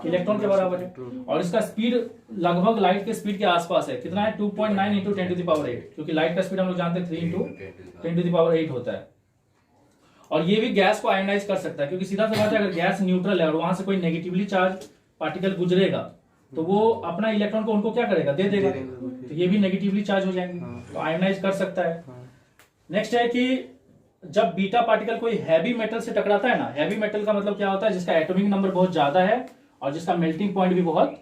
इलेक्ट्रॉन के बराबर है। और इसका स्पीड लगभग लाइट के स्पीड के आसपास है, कितना है 2.9 × 10⁸, क्योंकि लाइट का स्पीड हम लोग जानते हैं 3 × 10⁸ होता है। और ये भी गैस को आयोनाइज कर सकता है, क्योंकि सीधा सा बात है अगर गैस न्यूट्रल है और वहां से कोई नेगेटिवली चार्ज पार्टिकल गुजरेगा तो वो अपना इलेक्ट्रॉन को उनको क्या करेगा, दे देगा, तो ये भी नेगेटिवली चार्ज हो जाएंगे, तो आयोनाइज कर सकता है। नेक्स्ट है कि जब बीटा पार्टिकल कोई हैवी मेटल से टकराता है ना, हैवी मेटल का मतलब क्या होता है, जिसका एटॉमिक नंबर बहुत ज्यादा है और जिसका मेल्टिंग पॉइंट भी बहुत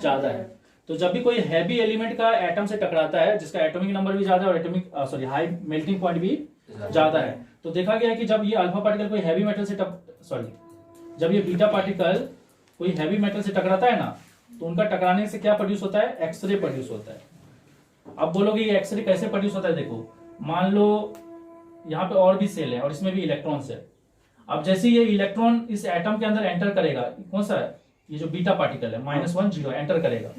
ज्यादा है। तो जब भी कोई हैवी एलिमेंट का एटम से टकराता है जिसका एटॉमिक नंबर भी ज्यादा है और हाई मेल्टिंग पॉइंट भी ज्यादा है, तो देखा गया है कि जब ये अल्फा पार्टिकल कोई हैवी मेटल से जब ये बीटा पार्टिकल कोई हैवी मेटल से टकराता है ना, तो उनका टकराने से क्या प्रोड्यूस होता है, एक्सरे प्रोड्यूस होता है। अब बोलोगे ये एक्सरे कैसे प्रोड्यूस होता है, देखो मान लो यहाँ पे और भी सेल है और इसमें भी इलेक्ट्रॉन्स है। अब जैसे ये इलेक्ट्रॉन इस एटम के अंदर एंटर करेगा, कौन सा है, ये जो बीटा पार्टिकल है -10 एंटर करेगा,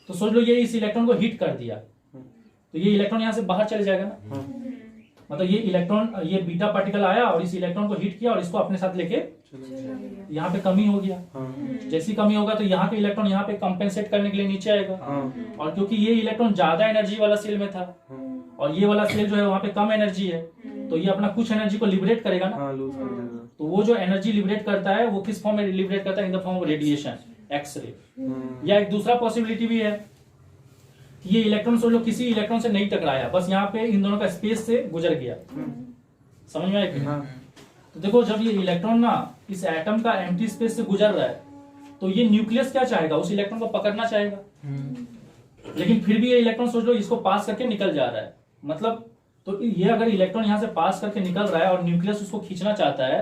तो सोच लो ये इस इलेक्ट्रॉन को हिट कर दिया, तो ये इलेक्ट्रॉन यहाँ से बाहर चले जाएगा ना, मतलब ये बीटा पार्टिकल आया और इस इलेक्ट्रॉन को हिट किया और इसको अपने साथ लेके यहाँ पे कमी हो गया। जैसी कमी होगा तो यहाँ के इलेक्ट्रॉन यहाँ पे कंपेंसेट करने के लिए नीचे आएगा, और क्योंकि ये इलेक्ट्रॉन ज्यादा एनर्जी वाला सेल में था और ये वाला सेल जो है वहाँ पे कम एनर्जी है, तो ये अपना कुछ एनर्जी को लिबरेट करेगा ना, तो वो जो एनर्जी लिबरेट करता है वो किस फॉर्म में लिबरेट करता है, in the form of radiation, x-ray. या एक दूसरा पॉसिबिलिटी भी है कि ये इलेक्ट्रॉन सोच लो किसी इलेक्ट्रॉन से नहीं टकराया, बस यहाँ पे इन दोनों का स्पेस से गुजर गया, समझ में आया। तो देखो जब ये इलेक्ट्रॉन ना इस एटम का एम्प्टी स्पेस से गुजर रहा है तो ये न्यूक्लियस क्या चाहेगा, उस इलेक्ट्रॉन को पकड़ना चाहेगा, लेकिन फिर भी ये इलेक्ट्रॉन सोच लो इसको पास करके निकल जा रहा है, मतलब तो ये अगर इलेक्ट्रॉन यहाँ से पास करके निकल रहा है और न्यूक्लियस उसको खींचना चाहता है,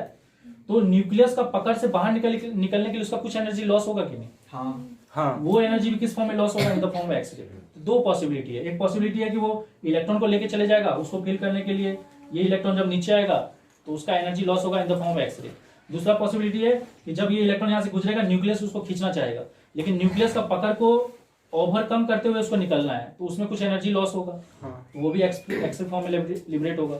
तो न्यूक्लियस का पकड़ से बाहर निकलने के लिए उसका कुछ एनर्जी लॉस होगा कि नहीं, हाँ, वो एनर्जी भी किस फॉर्म में लॉस होगा, in the form of x-ray. दो पॉसिबिलिटी है, एक पॉसिबिलिटी है कि वो इलेक्ट्रॉन को लेके चले जाएगा, उसको फिल करने के लिए ये इलेक्ट्रॉन जब नीचे आएगा तो उसका एनर्जी लॉस होगा in the form of x-ray. दूसरा पॉसिबिलिटी है कि जब ये इलेक्ट्रॉन यहाँ से गुजरेगा न्यूक्लियस उसको खींचना चाहेगा, लेकिन न्यूक्लियस का पकड़ को ओवरकम करते हुए उसको निकलना है, तो उसमें कुछ एनर्जी लॉस होगा, तो वो भी एक्सरे फॉर्म में लिबरेट होगा।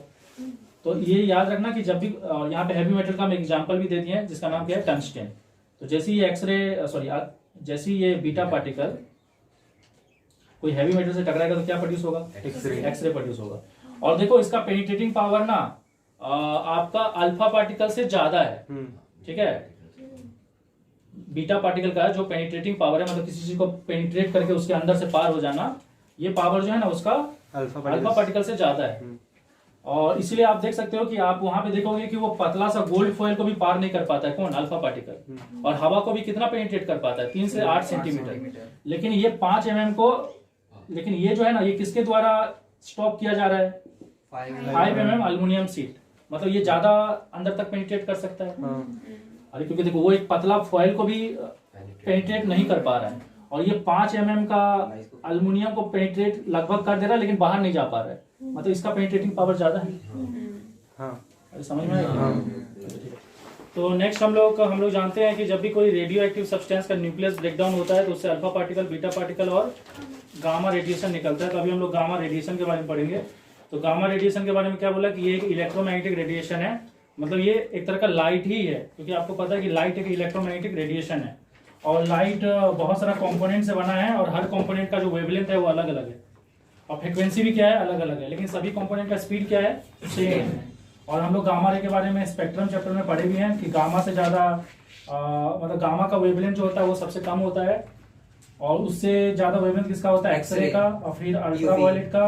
तो ये याद रखना कि जब भी यहाँ पे हैवी मेटल का हम एग्जांपल भी दे दिए हैं जिसका नाम क्या है, टंगस्टन। तो जैसे ये बीटा पार्टिकल कोई हैवी मेटल से टकराएगा तो क्या प्रोड्यूस होगा, एक्सरे प्रोड्यूस होगा। और देखो इसका पेनिट्रेटिंग पावर ना आपका अल्फा पार्टिकल से ज्यादा है, ठीक है। बीटा पार्टिकल का जो पेनिट्रेटिंग पावर है, मतलब किसी चीज को पेनिट्रेट करके उसके अंदर से पार हो जाना, ये पावर जो है ना उसका अल्फा पार्टिकल से ज्यादा है। और इसलिए आप देख सकते हो कि आप वहां पे देखोगे कि वो पतला सा गोल्ड फॉइल को भी पार नहीं कर पाता है, कौन, अल्फा पार्टिकल। और हवा को भी कितना पेनिट्रेट कर पाता है, 3 से 8 सेंटीमीटर, लेकिन ये 5 mm को, लेकिन ये जो है ना ये किसके द्वारा स्टॉप किया जा रहा है, 5 mm अल्युमिनियम शीट, मतलब ये ज्यादा अंदर तक पेनिट्रेट कर सकता है। अरे क्योंकि देखो वो एक पतला फॉइल को भी पेनिट्रेट नहीं कर पा रहा है, और ये 5 mm का अल्युमिनियम को पेनिट्रेट लगभग कर दे रहा है, लेकिन बाहर नहीं जा पा रहा है, मतलब इसका पेनिट्रेटिंग पावर ज्यादा है। अरे समझ में आया? तो नेक्स्ट हम लोग जानते हैं कि जब भी कोई रेडियो एक्टिव सब्सटेंस का न्यूक्लियस ब्रेकडाउन होता है तो उससे अल्फा पार्टिकल, बीटा पार्टिकल और गामा रेडिएशन निकलता है। तो अभी हम लोग गामा रेडिएशन के बारे में पढ़ेंगे। तो गामा रेडिएशन के बारे में क्या बोला कि ये एक इलेक्ट्रोमैग्नेटिक रेडिएशन है, मतलब ये एक तरह का लाइट ही है, क्योंकि आपको पता है कि लाइट एक इलेक्ट्रोमैग्नेटिक रेडिएशन है, और लाइट बहुत सारा कंपोनेंट से बना है, और हर कंपोनेंट का जो वेवलेंथ है वो अलग अलग है, और फ्रिक्वेंसी भी क्या है, अलग अलग है, लेकिन सभी कंपोनेंट का स्पीड क्या है, सेम है। और हम लोग गामा रे के बारे में स्पेक्ट्रम चैप्टर में पढ़े भी हैं कि गामा से ज़्यादा मतलब गामा का वेवलेंथ जो होता है वो सबसे कम होता है, और उससे ज़्यादा वेवलेंथ किसका होता है, एक्सरे का, और फिर अल्ट्रावायलेट का।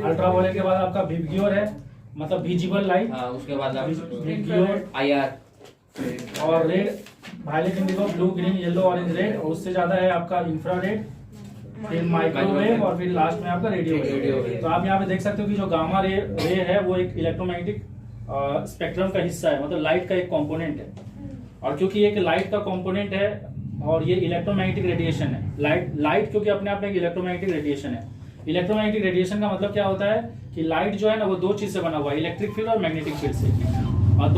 अल्ट्रावायलेट के बाद आपका विबग्योर है, मतलब विजिबल लाइट, उसके बाद विबग्योर, IR और red, violet, indigo, blue, green, yellow, orange, red, और उससे ज्यादा है आपका इंफ्रारेड, फिर माइक्रोवेव, और फिर लास्ट में आपका रेडियो वेव। तो आप यहाँ पे देख सकते हो कि जो गामा रे है वो एक इलेक्ट्रोमैग्नेटिक स्पेक्ट्रम का हिस्सा है, मतलब लाइट का एक कंपोनेंट है, और क्योंकि एक लाइट का कंपोनेंट है और ये इलेक्ट्रोमैग्नेटिक रेडिएशन है, लाइट क्योंकि अपने आप में एक इलेक्ट्रोमैग्नेटिक रेडिएशन है। इलेक्ट्रोमैग्नेटिक रेडिएशन का मतलब क्या होता है कि लाइट जो है ना वो दो चीज से बना हुआ है, इलेक्ट्रिक फील्ड और मैग्नेटिक फील्ड से, और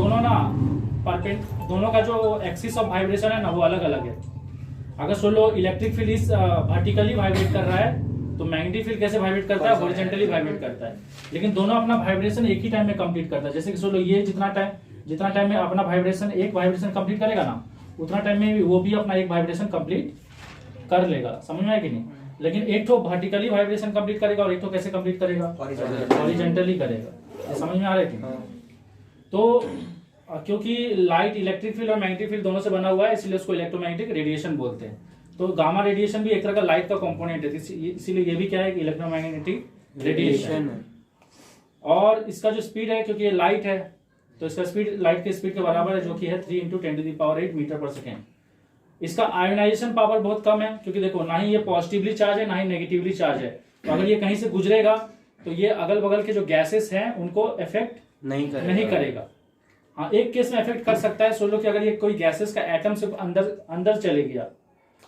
दोनों का जो एक्सिस ऑफ वाइब्रेशन है ना वो अलग अलग है। अगर सोलो इलेक्ट्रिक फील्ड इस वर्टिकली वाइब्रेट कर रहा है तो मैग्नेटिक फील्ड कैसे वाइब्रेट करता है, हॉरिजॉन्टली वाइब्रेट करता है, लेकिन दोनों अपना वाइब्रेशन एक ही टाइम में कंप्लीट करता है। जैसे कि सोलो ये जितना टाइम में अपना वाइब्रेशन एक वाइब्रेशन कंप्लीट करेगा ना, उतना टाइम में वो भी अपना एक वाइब्रेशन कंप्लीट कर लेगा। समझ में आया कि नहीं? लेकिन एक तो वर्टिकली वाइब्रेशन कंप्लीट करेगा, और एक तो कैसे कंप्लीट करेगा, हॉरिजॉन्टली करेगा। ये समझ में आ रहा है कि? तो क्योंकि लाइट इलेक्ट्रिक फील्ड और मैग्नेटिक फील्ड दोनों से बना हुआ है, इसलिए उसको इलेक्ट्रोमैग्नेटिक रेडिएशन बोलते हैं। तो गामा रेडिएशन भी एक तरह का लाइट का कंपोनेंट है, इसीलिए ये भी क्या है कि इलेक्ट्रोमैग्नेटिक रेडिएशन है। और इसका जो स्पीड है, क्योंकि ये लाइट है तो इसका स्पीड लाइट के स्पीड के बराबर है, जो कि है 3 × 10⁸ मीटर पर सेकेंड। इसका आयोनाइजेशन पावर बहुत कम है, क्योंकि देखो ना ही ये पॉजिटिवली चार्ज है ना ही नेगेटिवली चार्ज है, तो अगर ये कहीं से गुजरेगा तो ये अगल बगल के जो गैसेस हैं उनको इफेक्ट नहीं करेगा। हाँ, एक केस में इफेक्ट कर सकता है, सोचो कि अगर ये कोई गैसेस का एटम से अंदर चले गया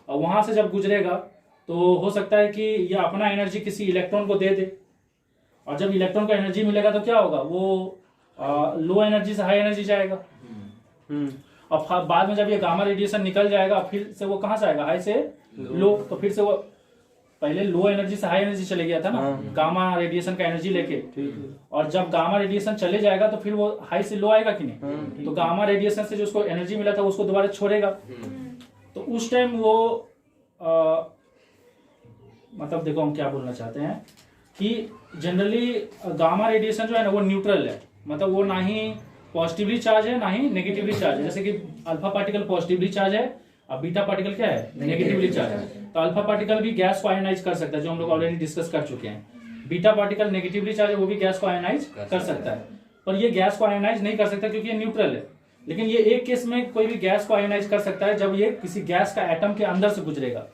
और वहां से जब गुजरेगा तो हो सकता है कि ये अपना एनर्जी किसी इलेक्ट्रॉन को दे दे, और जब इलेक्ट्रॉन को एनर्जी मिलेगा तो क्या होगा, वो लो एनर्जी से हाई एनर्जी जाएगा, और बाद में जब ये गामा रेडिएशन निकल जाएगा फिर से वो कहां से आएगा, हाई से लो, तो फिर से वो पहले लो एनर्जी से हाई एनर्जी चले गया था ना, गामा रेडिएशन का एनर्जी लेके, और जब गामा रेडिएशन चले जाएगा तो फिर वो हाई से लो आएगा कि नहीं, तो गामा रेडिएशन से जो उसको एनर्जी मिला था उसको दोबारा छोड़ेगा, तो उस टाइम वो मतलब देखो हम क्या बोलना चाहते हैं कि जनरली गामा रेडिएशन जो है ना वो न्यूट्रल है, मतलब वो ना ही पॉजिटिवली चार्ज है ना ही नेगेटिवली चार्ज है। जैसे कि अल्फा पार्टिकल पॉजिटिवली चार्ज है और बीटा पार्टिकल क्या है, नेगेटिवली चार्ज है। तो अल्फा पार्टिकल भी गैस को आयोनाइज कर सकता है, जो हम लोग ऑलरेडी डिस्कस कर चुके हैं। बीटा पार्टिकल नेगेटिवली चार्ज है, वो भी गैस को आयोनाइज कर सकता है, पर ये गैस को आयोनाइज नहीं कर सकता क्योंकि ये न्यूट्रल है। लेकिन ये एक केस में कोई भी गैस को आयोनाइज कर सकता है, जब ये किसी गैस का एटम के अंदर से गुजरेगा।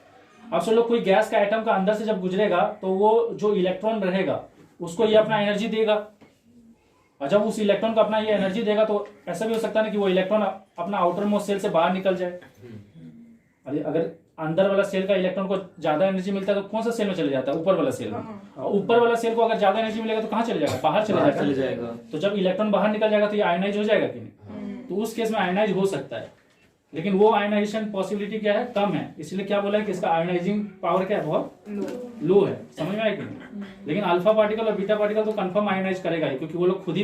अब सब लोग कोई गैस का एटम का अंदर से जब गुजरेगा तो वो जो इलेक्ट्रॉन रहेगा उसको ये अपना एनर्जी देगा, और जब उस इलेक्ट्रॉन को अपना ये एनर्जी देगा तो ऐसा भी हो सकता है ना कि वो इलेक्ट्रॉन अपना आउटर मोस्ट सेल से बाहर निकल जाए। अगर अंदर वाला सेल का इलेक्ट्रॉन को ज्यादा एनर्जी मिलता है तो कौन सा सेल में चले जाता है, ऊपर वाला सेल में। ऊपर वाला सेल को अगर ज्यादा एनर्जी मिलेगा तो कहाँ चले जाएगा, बाहर चले जाएगा। तो जब इलेक्ट्रॉन बाहर निकल जाएगा तो ये आयोनाइज हो जाएगा कि नहीं, तो उस केस में आयोनाइज हो सकता है, लेकिन वो आयोनाइजेशन पॉसिबिलिटी क्या है, कम है। इसलिए क्या बोला है कि इसका आयोनाइजिंग पावर क्या है, बहुत लो है। समझ में आया कि नहीं? लेकिन अल्फा पार्टिकल और बीटा पार्टिकल तो कंफर्म आयोनाइज करेगा ही, क्योंकि वो लोग खुद ही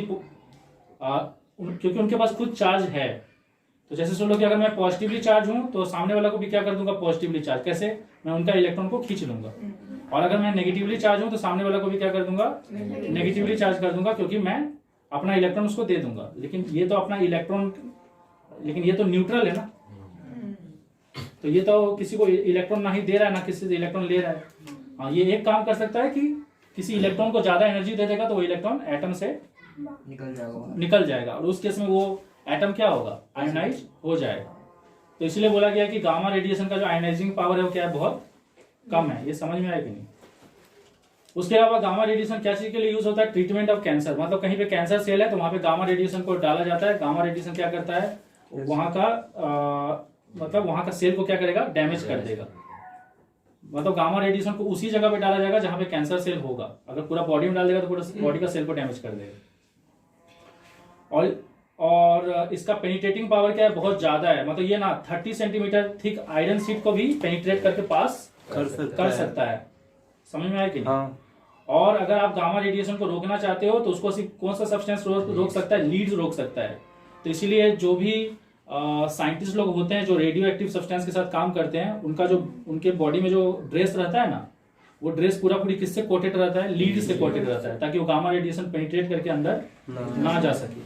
क्योंकि उनके पास खुद चार्ज है। तो जैसे सोचो कि अगर मैं पॉजिटिवली चार्ज हूं तो सामने वाला को भी क्या कर दूंगा, पॉजिटिवली चार्ज। कैसे, मैं उनका इलेक्ट्रॉन को खींच लूंगा। और अगर मैं नेगेटिवली चार्ज हूं तो सामने वाला को भी क्या कर दूंगा, नेगेटिवली चार्ज कर दूंगा, क्योंकि मैं अपना इलेक्ट्रॉन उसको दे दूंगा। लेकिन ये तो अपना इलेक्ट्रॉन, लेकिन ये तो न्यूट्रल है ना, तो ये तो किसी को इलेक्ट्रॉन ना ही दे रहा है ना किसी से इलेक्ट्रॉन ले रहा है। हाँ, ये एक काम कर सकता है कि किसी इलेक्ट्रॉन को ज्यादा एनर्जी दे देगा तो वो इलेक्ट्रॉन एटम से निकल जाएगा, और उस केस में वो एटम क्या होगा, आयोनाइज हो जाएगा। तो इसलिए बोला गया कि गामा रेडिएशन का जो आयोनाइजिंग पावर है वो क्या है, बहुत कम है। ये समझ में आया कि नहीं? उसके अलावा गामा रेडिएशन क्या चीज के लिए यूज होता है? Treatment of cancer. मतलब कहीं पे कैंसर सेल है तो वहां पे गामा रेडिएशन को डाला जाता है। गामा रेडिएशन क्या करता है? वहां का मतलब वहां का सेल को क्या करेगा? डैमेज कर देगा। मतलब गामा रेडिएशन को उसी जगह पे डाला जाएगा जहां पे कैंसर सेल होगा। अगर पूरा बॉडी में डाल देगा तो पूरा बॉडी का सेल को डैमेज कर देगा। और इसका पेनिट्रेटिंग पावर क्या है? बहुत ज्यादा है। मतलब ये ना 30 सेंटीमीटर थिक आयरन शीट को भी पेनिट्रेट करके पास कर सकता है। समझ में आया कि नहीं? हाँ। और अगर आप गामा रेडिएशन को रोकना चाहते हो तो उसको कौन सा सब्सटेंस रोक सकता है? लीड रोक सकता है। तो इसीलिए जो भी साइंटिस्ट लोग होते हैं जो रेडियो एक्टिव सब्सटेंस के साथ काम करते हैं, उनका जो उनके बॉडी में जो ड्रेस रहता है ना, वो ड्रेस पूरा पूरी किससे कोटेड रहता है? लीड से कोटेड रहता है, ताकि वो गामा रेडिएशन पेनिट्रेट करके अंदर ना जा सके।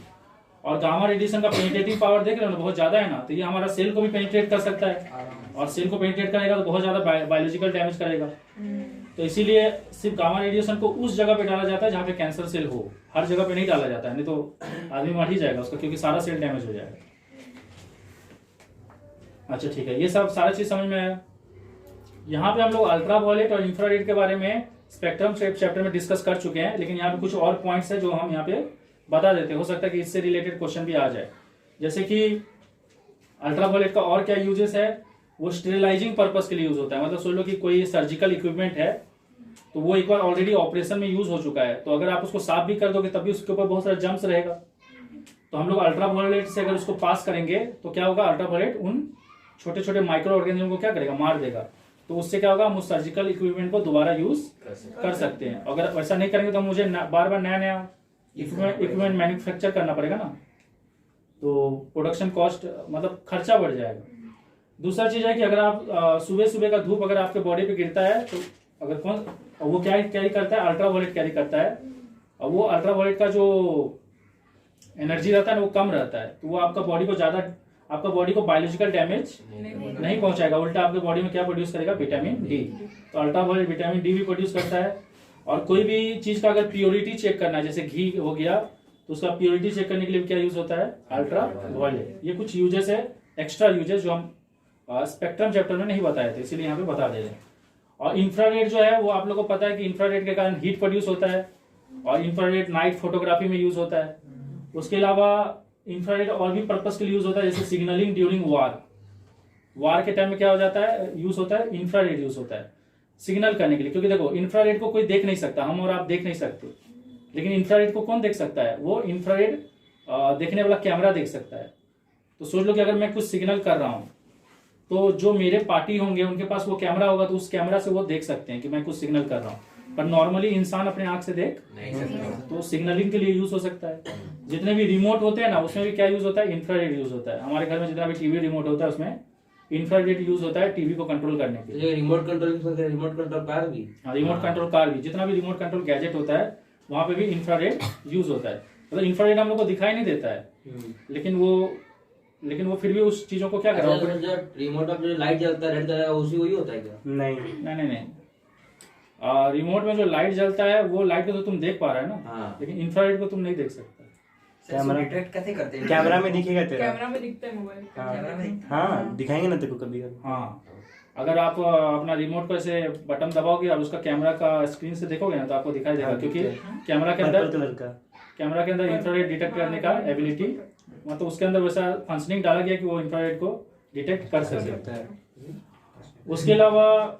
और गामा रेडिएशन का पेनिट्रेटिंग पावर देख रहे हो ना, बहुत ज्यादा है ना। तो ये हमारा सेल को भी पेनिट्रेट कर सकता है, और सेल को पेनिट्रेट करेगा तो बहुत ज्यादा बायोलॉजिकल डैमेज करेगा। तो इसीलिए सिर्फ गामा रेडिएशन को उस जगह पे डाला जाता है जहां पे कैंसर सेल हो। हर जगह पे नहीं डाला जाता है, नहीं तो आदमी मर ही जाएगा उसका, क्योंकि सारा सेल डैमेज हो जाएगा। अच्छा ठीक है, ये सब सारा चीज समझ में आया। यहाँ पे हम लोग अल्ट्रावायलेट और इंफ्रारेड के बारे में स्पेक्ट्रम चैप्टर में डिस्कस कर चुके हैं, लेकिन यहाँ पे कुछ और पॉइंट्स है जो हम यहाँ पे बता देते हैं। हो सकता है कि इससे रिलेटेड क्वेश्चन भी आ जाए। जैसे कि अल्ट्रावायलेट का और क्या यूजेस है? वो स्टेरिलाइजिंग पर्पस के लिए यूज होता है। मतलब सोच लो कि कोई सर्जिकल इक्विपमेंट है तो वो एक बार ऑलरेडी ऑपरेशन में यूज हो चुका है, तो अगर आप उसको साफ भी कर दोगे तब भी उसके ऊपर बहुत सारा जम्स रहेगा। तो हम लोग अल्ट्रावायलेट से अगर उसको पास करेंगे तो क्या होगा? अल्ट्रावायलेट उन छोटे छोटे माइक्रो ऑर्गेनिज्म को क्या करेगा? मार देगा। तो उससे क्या होगा? हम उस सर्जिकल इक्विपमेंट को दोबारा यूज कर सकते हैं। अगर वैसा नहीं करेंगे तो मुझे बार बार नया नया इक्विपमेंट मैन्युफैक्चर करना पड़ेगा ना, तो प्रोडक्शन कॉस्ट मतलब खर्चा बढ़ जाएगा। दूसरा चीज है कि अगर आप सुबह सुबह का धूप अगर आपके बॉडी पे गिरता है तो अगर वो क्या कैरी करता है? अल्ट्रावायलेट कैरी करता है। और वो अल्ट्रावायलेट का जो एनर्जी रहता है ना, वो कम रहता है, तो वो आपका बॉडी को बायोलॉजिकल डैमेज नहीं पहुंचाएगा। उल्टा आपके बॉडी में क्या प्रोड्यूस करेगा? Vitamin D. तो अल्ट्रावायलेट विटामिन डी भी प्रोड्यूस करता है। और कोई भी चीज का अगर प्योरिटी चेक करना है, जैसे घी हो गया, तो उसका प्योरिटी चेक करने के लिए क्या यूज होता है? अल्ट्रावायलेट। ये कुछ यूजेस है, एक्स्ट्रा यूजेस, जो हम स्पेक्ट्रम चैप्टर में नहीं बताए थे, इसीलिए यहाँ पे बता दे रहे हैं। और इंफ्रारेड जो है वो आप लोगों को पता है कि इंफ्रारेड के कारण हीट प्रोड्यूस होता है, और इंफ्रारेड नाइट फोटोग्राफी में यूज होता है। उसके अलावा इंफ्रारेड और भी पर्पस के लिए यूज होता है, जैसे सिग्नलिंग ड्यूरिंग वार के टाइम में क्या हो जाता है? यूज होता है, इंफ्रारेड यूज होता है सिग्नल करने के लिए। क्योंकि देखो इंफ्रारेड को कोई देख नहीं सकता, हम और आप देख नहीं सकते, लेकिन इंफ्रारेड को कौन देख सकता है? वो इंफ्रारेड देखने वाला कैमरा देख सकता है। तो सोच लो कि अगर मैं कुछ सिग्नल कर रहा हूं तो जो मेरे पार्टी होंगे उनके पास वो कैमरा होगा, तो उस कैमरा से वो देख सकते हैं कि मैं कुछ सिग्नल कर रहा हूँ। पर नॉर्मली इंसान अपने आंख से देख नहीं सकता, तो सिग्नलिंग के लिए यूज हो सकता है। जितने भी रिमोट होते हैं ना, उसमें भी क्या यूज होता है? इंफ्रारेड यूज होता है। हमारे घर में जितना भी टीवी रिमोट होता है उसमें इंफ्रारेड यूज होता है, टीवी को कंट्रोल करने के लिए। रिमोट कंट्रोल कार भी, हाँ, रिमोट कंट्रोल कार भी, जितना भी रिमोट कंट्रोल गैजेट होता है वहां पे भी इंफ्रारेड यूज होता है। मतलब इंफ्रारेड हम लोग को दिखाई नहीं देता है, लेकिन वो फिर भी उस चीजों को क्या कर रहा है? रिमोट में जो लाइट जलता है, रेड कलर का, उसी वही होता है क्या? नहीं। रिमोट में जो लाइट जलता है वो लाइट को तो तुम देख पा रहा है ना। हाँ। लेकिन इंफ्रारेड को तुम नहीं देख सकता। कैमरा डिटेक्ट कैसे करते हैं? कैमरा में दिखेगा तेरा। कैमरा में दिखता है मोबाइल। कैमरा में हाँ, दिखाएंगे ना तेरे को कभी। हाँ, अगर आप अपना रिमोट को ऐसे बटन दबाओगे और उसका कैमरा का स्क्रीन से देखोगे ना, तो आपको दिखाई देगा। क्योंकि कैमरा के अंदर इंफ्रारेड डिटेक्ट करने का एबिलिटी, मतलब उसके अंदर वैसा फंक्शनिंग डाला गया कि वो इंफ्रारेड को डिटेक्ट कर सकता है। उसके अलावा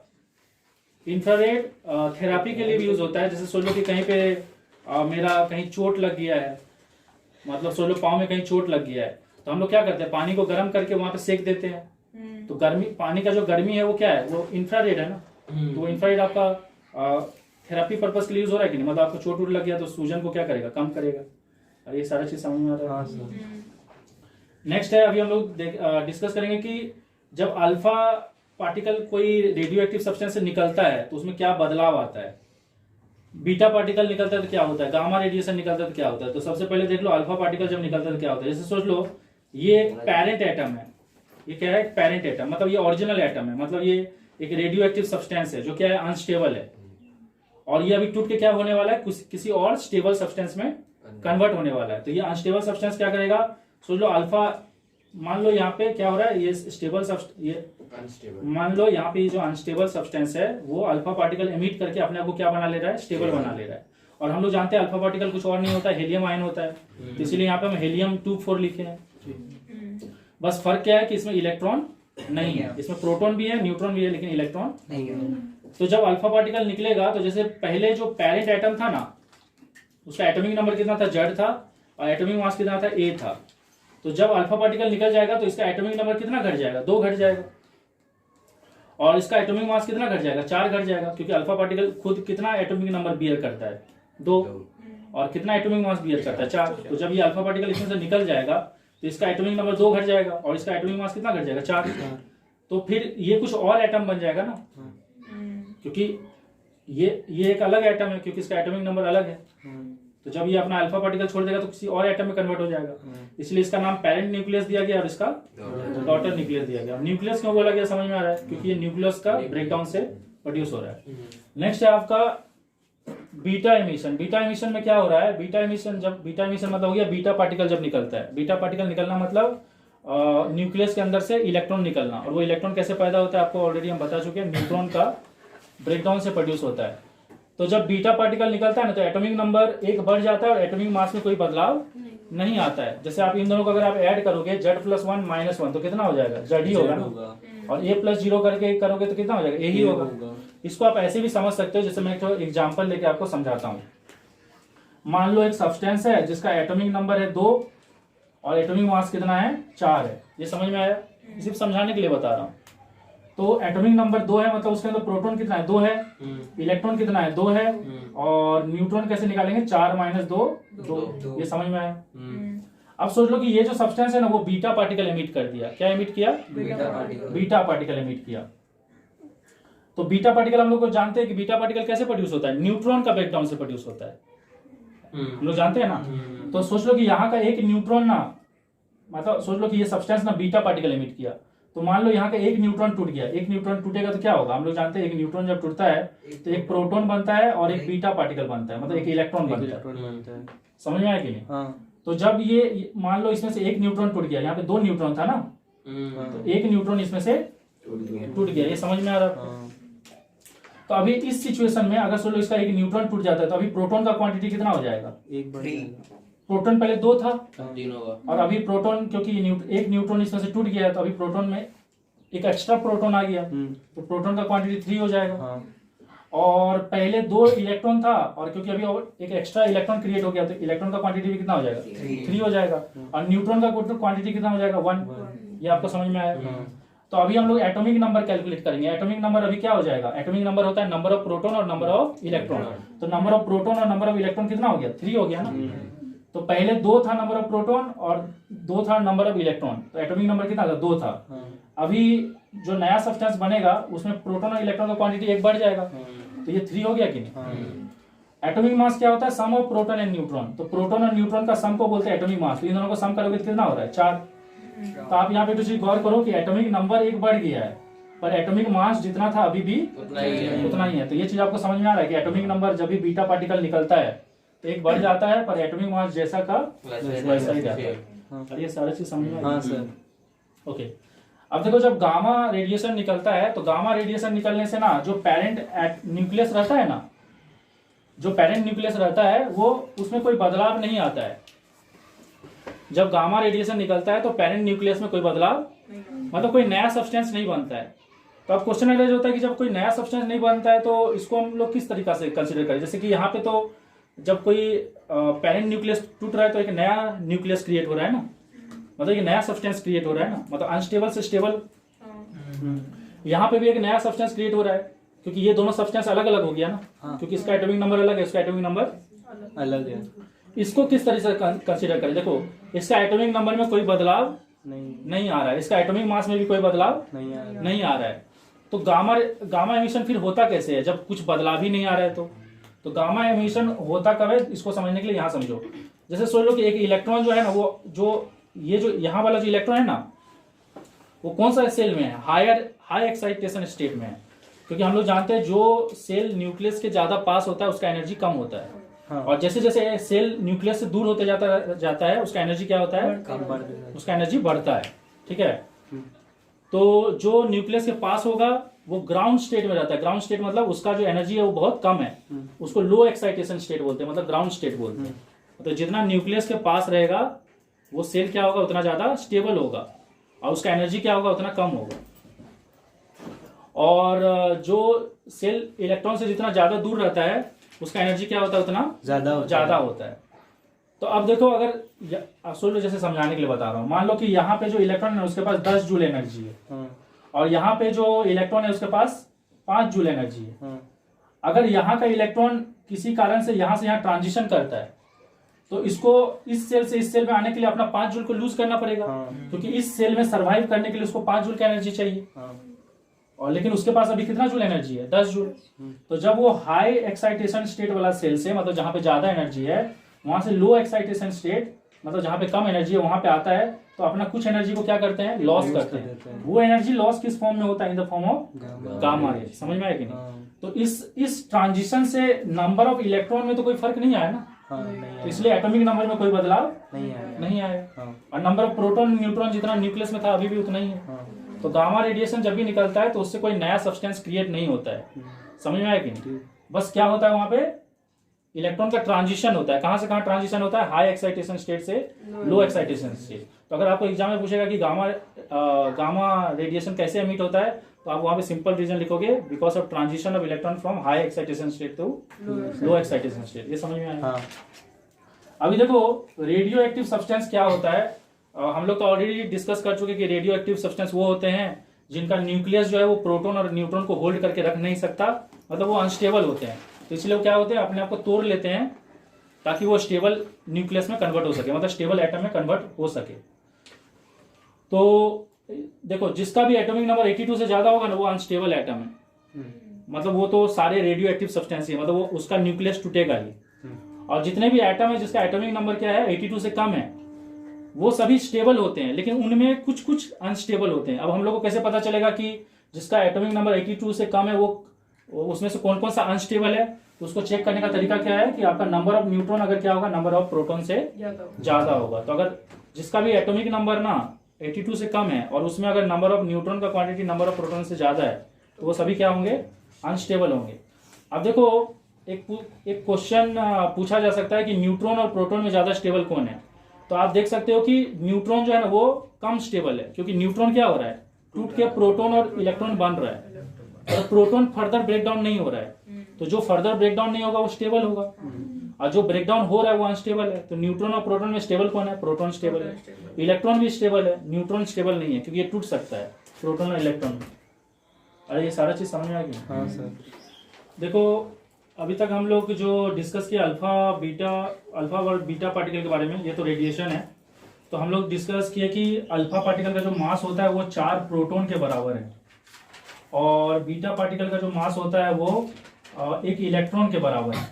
इंफ्रारेड थेरापी के लिए भी यूज होता है। जैसे सोच लो कि कहीं पे मेरा कहीं चोट लग गया है, मतलब सोच लो पाँव में कहीं चोट लग गया है, तो हम लोग क्या करते हैं? पानी को गर्म करके वहां पे सेक देते हैं। तो गर्मी, पानी का जो गर्मी है वो क्या है? वो इंफ्रारेड है ना। तो वो इंफ्रारेड आपका थेरापी पर्पस के लिए यूज हो रहा है कि नहीं? मतलब आपको चोट लग गया तो सूजन को क्या करेगा? कम करेगा। और ये सारा चीज समझ में आ रहा है। नेक्स्ट है, अभी हम लोग डिस्कस करेंगे कि जब अल्फा पार्टिकल कोई रेडियो एक्टिव सब्सटेंस से निकलता है तो उसमें क्या बदलाव आता है। बीटा पार्टिकल निकलता है तो क्या होता है? गामा रेडिएशन निकलता है तो क्या होता है? तो सबसे पहले देख लो अल्फा पार्टिकल जब निकलता है तो क्या होता है। जैसे सोच लो ये पेरेंट एटम है, ये क्या है? पेरेंट एटम, मतलब ये ओरिजिनल एटम है, मतलब ये एक रेडियो एक्टिव सब्सटेंस है जो क्या है? अनस्टेबल है। और ये अभी टूट के क्या होने वाला है? किसी और स्टेबल सब्सटेंस में कन्वर्ट होने वाला है। तो ये अनस्टेबल सब्सटेंस क्या करेगा? सोच लो अल्फा, मान लो यहाँ पे क्या हो रहा है? ये स्टेबल ये अनस्टेबल। मान लो यहाँ पे जो अनस्टेबल सब्सटेंस है वो अल्फा पार्टिकल एमिट करके अपने आप को क्या बना ले रहा है, स्टेबल बना ले रहा है। और हम लोग जानते हैं अल्फा पार्टिकल कुछ और नहीं होता है, हीलियम आयन होता है, तो इसीलिए यहाँ पे हम हीलियम 2 4 लिखे हैं। बस फर्क क्या है कि इसमें इलेक्ट्रॉन नहीं है, इसमें प्रोटॉन भी है, न्यूट्रॉन भी है, लेकिन इलेक्ट्रॉन नहीं है। तो जब अल्फा पार्टिकल निकलेगा तो जैसे पहले जो पेरेंट एटम था ना, उसका एटॉमिक नंबर कितना था, Z था, और एटॉमिक मास कितना था, A था। तो जब अल्फा पार्टिकल निकल जाएगा तो इसका एटॉमिक नंबर कितना घट जाएगा, 2 घट जाएगा, और इसका एटॉमिक मास कितना घट जाएगा, 4 घट जाएगा, क्योंकि अल्फा पार्टिकल खुद कितना एटॉमिक नंबर बियर करता है, 2, और कितना एटॉमिक मास बियर करता है, 4। तो जब ये अल्फा पार्टिकल इसमें से निकल जाएगा तो इसका एटॉमिक नंबर 2 घट जाएगा, और इसका एटॉमिक मास कितना घट जाएगा, 4। तो फिर ये कुछ और एटम बन जाएगा ना, क्योंकि ये एक अलग एटम है, क्योंकि इसका एटॉमिक नंबर अलग है। तो जब ये अपना अल्फा पार्टिकल छोड़ देगा तो किसी और एटम में कन्वर्ट हो जाएगा, इसलिए इसका नाम पेरेंट न्यूक्लियस दिया गया और इसका डॉटर न्यूक्लियस दिया गया। न्यूक्लियस क्यों बोला गया समझ में आ रहा है, क्योंकि ये न्यूक्लियस का ब्रेकडाउन से प्रोड्यूस हो रहा है। नेक्स्ट है आपका बीटा एमिशन। बीटा एमिशन में क्या हो रहा है, बीटा एमिशन मतलब हो गया बीटा पार्टिकल जब निकलता है। बीटा पार्टिकल निकलना मतलब न्यूक्लियस के अंदर से इलेक्ट्रॉन निकलना, और वो इलेक्ट्रॉन कैसे पैदा होता है आपको ऑलरेडी हम बता चुके हैं, न्यूट्रॉन का ब्रेकडाउन से प्रोड्यूस होता है। तो जब बीटा पार्टिकल निकलता है ना तो एटॉमिक नंबर 1 बढ़ जाता है और एटॉमिक मास में कोई बदलाव नहीं आता है। जैसे आप इन दोनों को अगर आप ऐड करोगे Z+1 -1 तो कितना हो जाएगा, Z ही होगा ना, और A+0 करके करोगे तो कितना हो जाएगा, A ही होगा। इसको आप ऐसे भी समझ सकते हो, जैसे मैं एक एग्जांपल लेके आपको समझाता हूँ। मान लो एक सब्सटेंस है जिसका एटॉमिक नंबर है 2 और एटॉमिक मास कितना है, 4 है। ये समझ में आया, सिर्फ समझाने के लिए बता रहा हूँ। तो एटॉमिक नंबर 2 है, मतलब उसके अंदर प्रोटॉन कितना है, 2 है, इलेक्ट्रॉन कितना है, 2 है, और न्यूट्रॉन कैसे निकालेंगे, 4 - 2 2। ये समझ में आया। अब सोच लो कि ये जो सब्सटेंस है ना वो बीटा पार्टिकल एमिट कर दिया। क्या एमिट किया, बीटा पार्टिकल एमिट किया। तो बीटा पार्टिकल हम लोग को जानते हैं कि बीटा पार्टिकल कैसे प्रोड्यूस होता है, न्यूट्रॉन का ब्रेकडाउन से प्रोड्यूस होता है, हम लोग जानते हैं ना। तो सोच लो कि यहाँ का एक न्यूट्रॉन ना, मतलब सोच लो कि ये सब्सटेंस ना बीटा पार्टिकल एमिट किया, तो मान लो यहाँ का एक न्यूट्रॉन टूट गया। एक न्यूट्रॉन टूटेगा तो क्या होगा, हम लोग जानते हैं एक न्यूट्रॉन जब टूटता है तो एक प्रोटॉन बनता है और एक बीटा पार्टिकल बनता है, मतलब एक इलेक्ट्रॉन बनता है। समझ में आया कि नहीं। तो जब ये मान लो इसमें से एक न्यूट्रॉन टूट गया, यहाँ पे 2 न्यूट्रॉन था ना, तो एक न्यूट्रॉन इसमें से टूट गया। ये समझ में आ रहा है। तो अभी इस सिचुएशन में अगर सोच लो इसका एक न्यूट्रॉन टूट जाता है तो अभी प्रोटॉन का क्वांटिटी कितना हो जाएगा, 1 प्रोटॉन पहले 2 था, 3 होगा, और अभी प्रोटॉन क्योंकि एक न्यूट्रॉन इसमें से टूट गया है तो अभी प्रोटॉन में एक एक्स्ट्रा प्रोटॉन आ गया, तो प्रोटॉन का क्वांटिटी 3 हो जाएगा। और पहले 2 इलेक्ट्रॉन था, और क्योंकि अभी और एक एक्स्ट्रा इलेक्ट्रॉन क्रिएट हो गया तो इलेक्ट्रॉन का क्वांटिटी भी कितना हो जाएगा, 3 हो जाएगा, और न्यूट्रॉन का क्वांटिटी कितना हो जाएगा, 1। ये आपको समझ में आया। तो अभी हम लोग एटॉमिक नंबर कैलकुलेट करेंगे। एटॉमिक नंबर अभी क्या हो जाएगा, एटॉमिक नंबर होता है नंबर ऑफ प्रोटॉन और नंबर ऑफ इलेक्ट्रॉन। तो नंबर ऑफ प्रोटॉन और नंबर ऑफ इलेक्ट्रॉन कितना हो गया, 3 हो गया ना। तो पहले 2 था नंबर ऑफ प्रोटॉन और 2 था नंबर ऑफ इलेक्ट्रॉन, तो एटॉमिक नंबर कितना था, 2 था। अभी जो नया सब्सटेंस बनेगा उसमें प्रोटॉन और इलेक्ट्रॉन का क्वांटिटी 1 बढ़ जाएगा, तो ये 3 हो गया कि नहीं। एटॉमिक मास क्या होता है, sum of proton and neutron. तो प्रोटॉन और न्यूट्रॉन का सम को बोलते हैं एटॉमिक मास। तो इन दोनों को सम करोगे तो कितना हो रहा है, 4। तो आप यहाँ पे तो गौर करो कि एटॉमिक नंबर 1 बढ़ गया है, पर एटॉमिक मास जितना था अभी भी उतना ही है। तो ये चीज आपको समझ में आ रहा है कि एटॉमिक नंबर जब भी बीटा पार्टिकल निकलता है तो 1 बढ़ जाता है, पर एटॉमिक मास जैसा का वैसा ही रहता है। ये सारी चीज समझ में आ रही है। ओके, अब देखो जब गामा रेडिएशन निकलता है तो गामा रेडिएशन निकलने से ना जो पेरेंट न्यूक्लियस रहता है ना, जो पेरेंट न्यूक्लियस रहता है वो उसमें कोई बदलाव नहीं आता है। जब गामा रेडिएशन निकलता है तो पेरेंट न्यूक्लियस में कोई बदलाव, मतलब कोई नया सब्सटेंस नहीं बनता है। तो अब क्वेश्चन अरेज होता है कि जब कोई नया सब्सटेंस नहीं बनता है तो इसको हम लोग किस तरीका से कंसिडर करें। जैसे कि यहाँ पे तो जब कोई पेरेंट न्यूक्लियस टूट रहा है तो एक नया न्यूक्लियस क्रिएट हो रहा है ना, मतलब एक नया सब्सटेंस क्रिएट हो रहा है ना, मतलब अनस्टेबल से स्टेबल। यहाँ पे भी एक नया सब्सटेंस क्रिएट हो रहा है क्योंकि ये दोनों सब्सटेंस अलग अलग हो गया ना, क्योंकि इसका एटॉमिक नंबर अलग है, इसका एटॉमिक नंबर अलग है। इसको किस तरह से कंसीडर करें, देखो इसका एटॉमिक नंबर में कोई बदलाव नहीं आ रहा है, इसका एटॉमिक मास में भी कोई बदलाव नहीं आ रहा है। तो गामा एमिशन फिर होता कैसे है जब कुछ बदलाव ही नहीं आ रहा है। तो गामा एमिशन होता कब है, इसको समझने के लिए यहाँ समझो। जैसे सोच लो कि एक इलेक्ट्रॉन जो है ना, वो जो यहाँ वाला जो इलेक्ट्रॉन है ना, वो कौन सा सेल में है, हाई एक्साइटेशन स्टेट में है। क्योंकि हम लोग जानते हैं जो सेल न्यूक्लियस के ज्यादा पास होता है उसका एनर्जी कम होता है, और जैसे जैसे सेल न्यूक्लियस से दूर होते जाता है उसका एनर्जी क्या होता है, उसका एनर्जी बढ़ता है। ठीक है, तो जो न्यूक्लियस के पास होगा वो ग्राउंड स्टेट में रहता है। ग्राउंड स्टेट मतलब उसका जो एनर्जी है वो बहुत कम है, उसको लो एक्साइटेशन स्टेट बोलते हैं, मतलब ग्राउंड स्टेट बोलते हैं। तो जितना न्यूक्लियस के पास रहेगा वो सेल क्या होगा उतना ज्यादा स्टेबल होगा और उसका एनर्जी क्या होगा उतना कम होगा। और जो सेल इलेक्ट्रॉन से जितना ज्यादा दूर रहता है उसका एनर्जी क्या होता है उतना ज्यादा होता है। तो अब देखो, अगर सोलो जैसे समझाने के लिए बता रहा हूँ, मान लो कि यहाँ पे जो इलेक्ट्रॉन है उसके पास 10 जूल एनर्जी है और यहाँ पे जो इलेक्ट्रॉन है उसके पास 5 जूल एनर्जी है। अगर यहाँ का इलेक्ट्रॉन किसी कारण से यहाँ ट्रांजिशन करता है तो इसको इस सेल से इस सेल में आने के लिए अपना 5 जूल को लूज करना पड़ेगा, क्योंकि इस सेल में सरवाइव करने के लिए उसको 5 जूल की एनर्जी चाहिए। और लेकिन उसके पास अभी कितना जूल एनर्जी है? 10 जूल। तो जब वो हाई एक्साइटेशन स्टेट वाला सेल से, मतलब जहां पे ज्यादा एनर्जी है, वहां से लो एक्साइटेशन स्टेट मतलब जहां पे कम एनर्जी है वहां पे आता है, तो अपना कुछ एनर्जी को क्या करते हैं? लॉस करते हैं। वो एनर्जी लॉस किस फॉर्म में होता है? In the form of gamma ray. समझ में आया कि नहीं? तो इस ट्रांजिशन से नंबर ऑफ इलेक्ट्रॉन में तो कोई फर्क नहीं आया ना, तो इसलिए एटॉमिक नंबर में कोई बदलाव नहीं आया। और नंबर ऑफ प्रोटॉन न्यूट्रॉन जितना न्यूक्लियस में था अभी भी उतना ही है। तो गामा रेडिएशन जब भी निकलता है तो उससे कोई नया सब्सटेंस क्रिएट नहीं होता है। समझ में आया कि नहीं? बस क्या होता है वहां पे? इलेक्ट्रॉन का ट्रांजिशन होता है। कहां से कहां ट्रांजिशन होता है? हाई एक्साइटेशन स्टेट से लो एक्साइटेशन स्टेट। तो अगर आपको एग्जाम में पूछेगा कि गामा रेडिएशन कैसे एमिट होता है, तो आप वहां पे सिंपल रीजन लिखोगे, because of transition of electron from high excitation state to low excitation state. ये समझ में आया? अभी देखो, रेडियो एक्टिव सब्सटेंस क्या होता है? हम लोग तो ऑलरेडी डिस्कस कर चुके कि रेडियो एक्टिव सब्सटेंस वो होते हैं जिनका न्यूक्लियस जो है वो प्रोटॉन और न्यूट्रॉन को होल्ड करके रख नहीं सकता, मतलब वो अनस्टेबल होते हैं। तो इसलिए वो क्या होते हैं? अपने आप को तोड़ लेते हैं ताकि वो स्टेबल न्यूक्लियस में कन्वर्ट हो सके, मतलब स्टेबल एटम में कन्वर्ट हो सके। तो देखो, जिसका भी एटॉमिक नंबर 82 से ज्यादा होगा ना वो अनस्टेबल एटम है, मतलब वो तो सारे रेडियो एक्टिव सब्सटेंस ही, मतलब वो उसका न्यूक्लियस टूटेगा ही। और जितने भी एटम है जिसका एटॉमिक नंबर क्या है 82 से कम है, वो सभी स्टेबल होते हैं, लेकिन उनमें कुछ कुछ अनस्टेबल होते हैं। अब हम लोग को कैसे पता चलेगा कि जिसका एटॉमिक नंबर 82 से कम है वो उसमें से कौन कौन सा अनस्टेबल है? तो उसको चेक करने का तरीका क्या है कि आपका नंबर ऑफ न्यूट्रॉन अगर क्या होगा? नंबर ऑफ प्रोटॉन से ज्यादा होगा। तो अगर जिसका भी एटॉमिक नंबर ना 82 से कम है और उसमें अगर नंबर ऑफ न्यूट्रॉन का क्वांटिटी नंबर ऑफ प्रोटॉन से ज्यादा है तो वो सभी क्या होंगे? अनस्टेबल होंगे। अब देखो, एक क्वेश्चन पूछा जा सकता है कि न्यूट्रॉन और प्रोटॉन में ज्यादा स्टेबल कौन है? तो आप देख सकते हो कि न्यूट्रॉन जो है ना वो कम स्टेबल है, क्योंकि न्यूट्रॉन क्या हो रहा है? टूट के प्रोटॉन और इलेक्ट्रॉन बन रहा है और प्रोटॉन फर्दर ब्रेकडाउन नहीं हो रहा है। तो जो फर्दर ब्रेकडाउन नहीं होगा वो स्टेबल होगा, और जो ब्रेकडाउन हो रहा है वो अनस्टेबल है। तो न्यूट्रॉन और प्रोटॉन में स्टेबल कौन है? प्रोटॉन स्टेबल है। इलेक्ट्रॉन भी स्टेबल है, न्यूट्रॉन स्टेबल नहीं है, क्योंकि ये टूट सकता है प्रोटॉन और इलेक्ट्रॉन में। अरे ये सारा चीज समझ में आ गई? हाँ सर। देखो, अभी तक हम लोग जो डिस्कस किया अल्फा और बीटा पार्टिकल के बारे में, ये तो रेडिएशन है। तो हम लोग डिस्कस किए कि अल्फा पार्टिकल का जो मास होता है वो 4 प्रोटॉन के बराबर है, और बीटा पार्टिकल का जो मास होता है वो 1 इलेक्ट्रॉन के बराबर है।